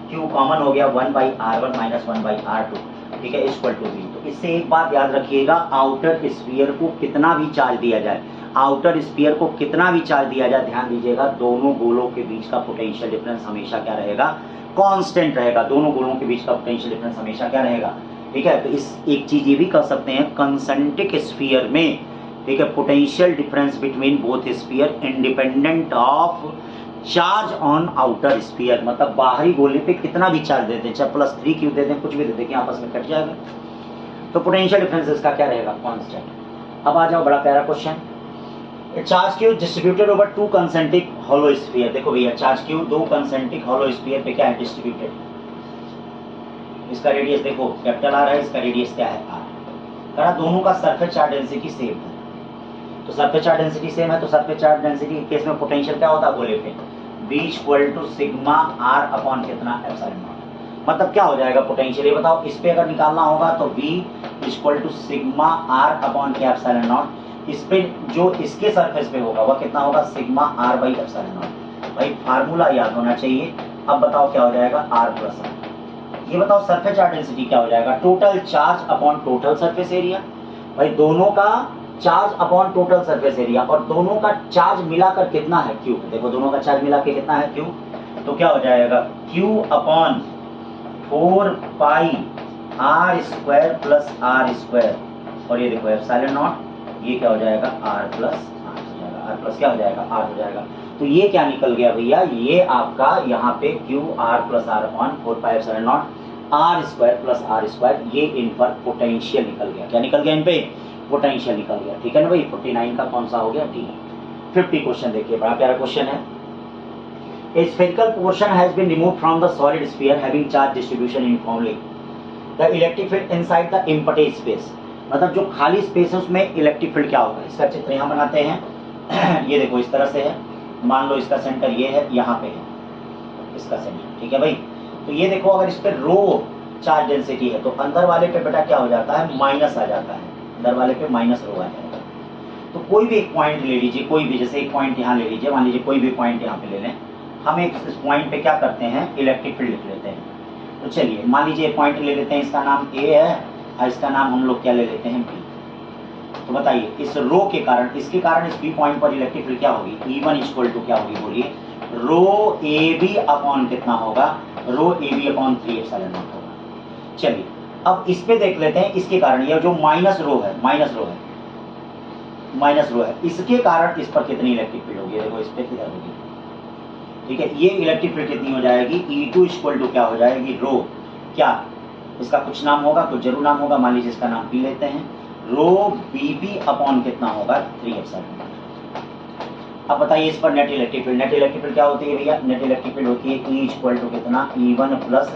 S1: क्यू कॉमन हो गया 1/R1 माइनस 1/R2, ठीक है, इक्वल टू बी। तो इससे एक बात याद रखिएगा, आउटर स्फीयर को कितना भी चार्ज दिया जाए, आउटर स्फीयर को कितना भी चार्ज दिया जाए, ध्यान दीजिएगा दोनों गोलों के बीच का पोटेंशियल डिफरेंस हमेशा क्या रहेगा, कांस्टेंट रहेगा, दोनों गोलों के बीच का पोटेंशियल डिफरेंस हमेशा क्या रहेगा, ठीक है। तो इस एक चीज ये भी कर सकते हैं, कंसेंट्रिक स्फीयर में, ठीक है, potential difference between both sphere independent of charge on outer sphere, मतलब बाहरी गोले पे कितना भी चार्ज देते हैं, चाहे +3 क्यू दे दें, कुछ भी दे दें, आपस में कट जाएगा, तो पोटेंशियल डिफरेंस इसका क्या रहेगा, कांस्टेंट। अब आ जाओ बड़ा प्यारा question, charge Q distributed over 2 concentric hollow sphere. देखो भैया charge Q 2 concentric hollow sphere पे क्या है डिस्ट्रीब्यूटेड, इसका रेडियस देखो कैपिटल आर है, इसका रेडियस क्या है आर, करा दोनों का सरफेस चार्ज डेंसिटी सेम है, तो सरफेस चार्ज डेंसिटी सेम है, तो सरफेस चार्ज डेंसिटी के केस में पोटेंशियल क्या होता है गोले पे, B = सिग्मा R अपॉन कितना एप्सिलॉन नॉट। मतलब क्या हो जाएगा पोटेंशियल, ये बताओ, इस पे अगर निकालना होगा तो B = सिग्मा R अपॉन क्या एप्सिलॉन नॉट, इस पे जो इसके सरफेस पे होगा वह कितना होगा sigma R by epsilon not. भाई फार्मूला याद होना चाहिए। अब बताओ क्या हो जाएगा R प्लस R। ये बताओ सरफेस चार्ज डेंसिटी क्या हो जाएगा, total charge upon total surface area. भाई दोनों का charge upon total surface area, और दोनों का चार्ज मिलाकर कितना है Q। देखो दोनों का चार्ज मिला के कितना है Q, तो क्या हो जाएगा Q अपॉन 4 पाई R² प्लस R², और ये देखो एप्सिलॉन नॉट, ये क्या हो जाएगा R प्लस R हो जाएगा, R प्लस क्या हो जाएगा R हो जाएगा। तो ये क्या निकल गया भैया, ये आपका यहाँ पे Q R plus R upon 4 pi epsilon not R² plus R², ये इन पर पोटेंशियल निकल गया। क्या निकल गया इन पे, पोटेंशियल निकल गया, ठीक है ना भाई। 49 का कौन सा हो गया, डी। 50 क्वेश्चन देखिए, बड़ा प्यारा क्वेश्चन है। A spherical portion has been removed from the solid sphere having charge distribution uniformly. The electric field inside the empty space, मतलब जो खाली स्पेस है उसमें इलेक्ट्रिक फील्ड क्या होगा, इसका चित्र यहाँ बनाते हैं। ये देखो इस तरह से है, मान लो इसका सेंटर ये है, यहाँ पे है इसका सेंटर, ठीक है भाई। तो ये देखो अगर इस पे रो चार्ज डेंसिटी है तो अंदर वाले पे बेटा क्या हो जाता है, माइनस आ जाता है, अंदर वाले पे माइनस रो आ जाएगा। तो कोई भी एक पॉइंट ले लीजिए, कोई भी, जैसे एक पॉइंट यहाँ ले लीजिए, मान लीजिए कोई भी पॉइंट यहाँ पे ले लें, हम एक इस पॉइंट पे क्या करते हैं, इलेक्ट्रिक फील्ड लिख लेते हैं। तो चलिए मान लीजिए पॉइंट ले लेते हैं, इसका नाम A है और इसका नाम हम लोग क्या ले लेते हैं B। तो बताइए इस रो के कारण, इसके कारण इस B पॉइंट पर इलेक्ट्रिक फील्ड क्या होगी, E1 = क्या होगी बोलिए, रो AB अपॉन कितना होगा, रो AB अपॉन 3 एप्सिलॉन नॉट होगा। चलिए अब इस पे देख लेते हैं, इसके कारण ये जो माइनस रो है, इसके कारण इस पर कितनी इलेक्ट्रिक फील्ड होगी, देखो इस पे किधर होगी, ठीक है। ये इलेक्ट्रिक फील्ड कितनी हो जाएगी, E2 = क्या हो जाएगी, रो क्या, इसका कुछ नाम होगा, कुछ जरूर नाम होगा, मान लीजिए इसका नाम पी लेते हैं, रो BB अपॉन कितना होगा, 3 एप्सिलॉन नॉट। अब बताइए इस पर नेट इलेक्ट्रिक फील्ड क्या होती है भैया, नेट इलेक्ट्रिक फील्ड होती है E = कितना, E1 प्लस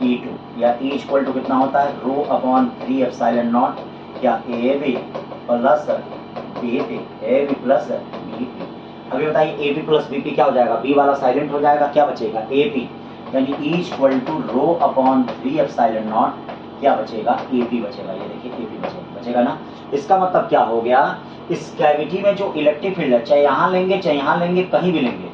S1: E2, या E = कितना होता है, रो अपॉन 3 एप्सिलॉन नॉट क्या, AB plus BP, AB plus BP। अभी बताइए AB प्लस BP क्या हो जाएगा, B वाला साइलेंट हो जाएगा, क्या बचेगा AP, यानी E = rho upon 3 epsilon not क्या बचेगा, AP बचेगा। ये देखिए AP बचेगा ना। इसका मतलब क्या हो गया, इस कैविटी में जो इलेक्ट्रिक फील्ड है, चाहे यहाँ लेंगे चाहे यहाँ लेंगे, कहीं भी लेंगे,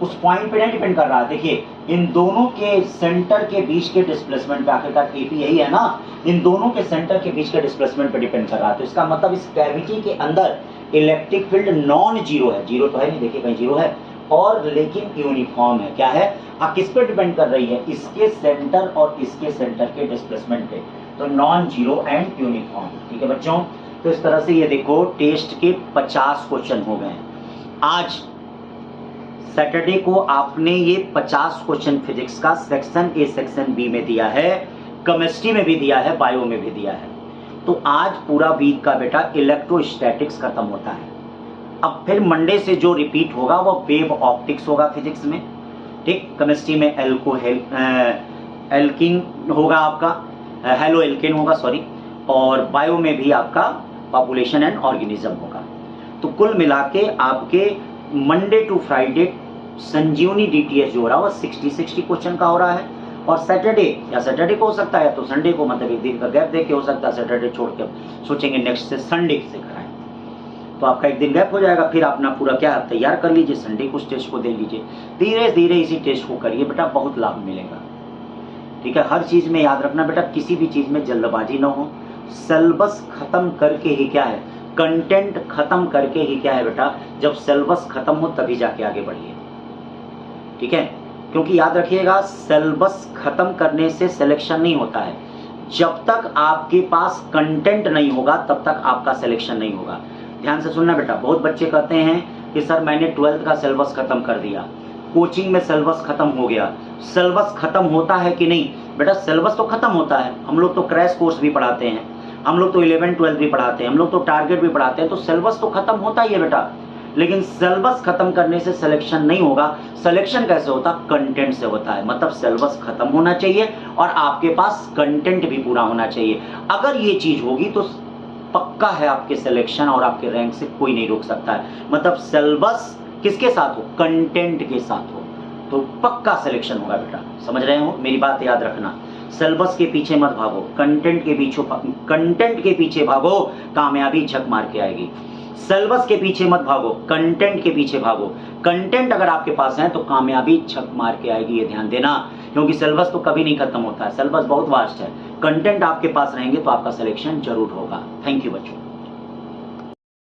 S1: उस पॉइंट पे नहीं डिपेंड कर रहा है। देखिए इन दोनों के सेंटर के बीच के डिस्प्लेसमेंट पे, आखिरकार एपी यही है ना, इन दोनों के सेंटर के बीच के डिस्प्लेसमेंट पे डिपेंड कर रहा है। तो इसका मतलब इस कैविटी के अंदर इलेक्ट्रिक फील्ड नॉन जीरो है, जीरो तो है नहीं, देखिए कहीं जीरो है, और लेकिन यूनिफॉर्म है। क्या है? अब किस पे डिपेंड कर रही है? इसके सेंटर और इसके सेंटर के डिस्प्लेसमेंट पे। तो नॉन जीरो एंड यूनिफॉर्म। ठीक है बच्चों, तो इस तरह से ये देखो टेस्ट के 50 क्वेश्चन हो गए हैं। आज सैटरडे को आपने ये 50 क्वेश्चन फिजिक्स का सेक्शन ए सेक्शन बी में दिया है, केमिस्ट्री में भी दिया है, बायो में भी दिया है। तो आज पूरा वीक का बेटा इलेक्ट्रोस्टैटिक्स खत्म होता है। अब फिर मंडे से जो रिपीट होगा वो वेव ऑप्टिक्स होगा फिजिक्स में, ठीक। केमिस्ट्री में एल्किन होगा आपका, हेलो एल्केन होगा सॉरी, और बायो में भी आपका पॉपुलेशन एंड ऑर्गेनिज्म होगा। तो कुल मिला के आपके Monday to Friday Sanjivani DTH जो हो रहा है वो 60 क्वेश्चन का हो रहा है, और सैटरडे या सैटरडे को हो सकता है, तो संडे को, मतलब एक दिन का गैप दे के हो सकता है, सैटरडे छोड़ के सोचेंगे नेक्स्ट से संडे से कराएं, तो आपका एक दिन गैप हो जाएगा। फिर अपना पूरा क्या तैयार कर लीजिए, संडे को उस टेस्ट को दे लीजिए, धीरे धीरे इसी टेस्ट को करिए बेटा, बहुत लाभ मिलेगा। ठीक है, हर चीज में याद रखना बेटा, किसी भी चीज में जल्दबाजी ना हो, सिलेबस खत्म करके ही क्या है, कंटेंट खत्म करके ही क्या है बेटा, जब सिलेबस खत्म हो तभी जाके आगे बढ़िए। ठीक है, क्योंकि याद रखिएगा सिलेबस खत्म करने से सिलेक्शन नहीं होता है, जब तक आपके पास कंटेंट नहीं होगा तब तक आपका सिलेक्शन नहीं होगा। ध्यान से सुनना बेटा, बहुत बच्चे कहते हैं कि सर मैंने 12th का सिलेबस खत्म कर दिया, कोचिंग में सिलेबस खत्म हो गया। सिलेबस खत्म होता है कि नहीं बेटा? सिलेबस तो खत्म होता है, हम लोग तो क्रैश कोर्स भी पढ़ाते हैं, हम लोग तो 11 12 भी पढ़ाते हैं, हम लोग तो टारगेट भी पढ़ाते हैं, तो सिलेबस तो खत्म होता ही है बेटा। लेकिन सिलेबस खत्म करने से सिलेक्शन नहीं होगा। सिलेक्शन कैसे होता? कंटेंट से होता है। मतलब सिलेबस खत्म होना चाहिए और आपके पास कंटेंट भी पूरा होना चाहिए। अगर ये चीज होगी तो पक्का है आपके सिलेक्शन और आपके रैंक से कोई नहीं रोक सकता है। मतलब सिलेबस किसके साथ हो? कंटेंट के साथ हो, तो पक्का सिलेक्शन होगा बेटा। समझ रहे हो? मेरी बात याद रखना, सिलेबस के पीछे मत भागो, कंटेंट के पीछे भागो, कामयाबी झक मार के आएगी। सिलेबस के पीछे मत भागो, कंटेंट के पीछे भागो। कंटेंट अगर आपके पास है तो कामयाबी झक मार के आएगी, ये ध्यान देना, क्योंकि सिलेबस तो कभी नहीं खत्म होता है, सिलेबस बहुत वास्ट है। कंटेंट आपके पास रहेंगे तो आपका सिलेक्शन जरूर होगा। थैंक यू बच्चों।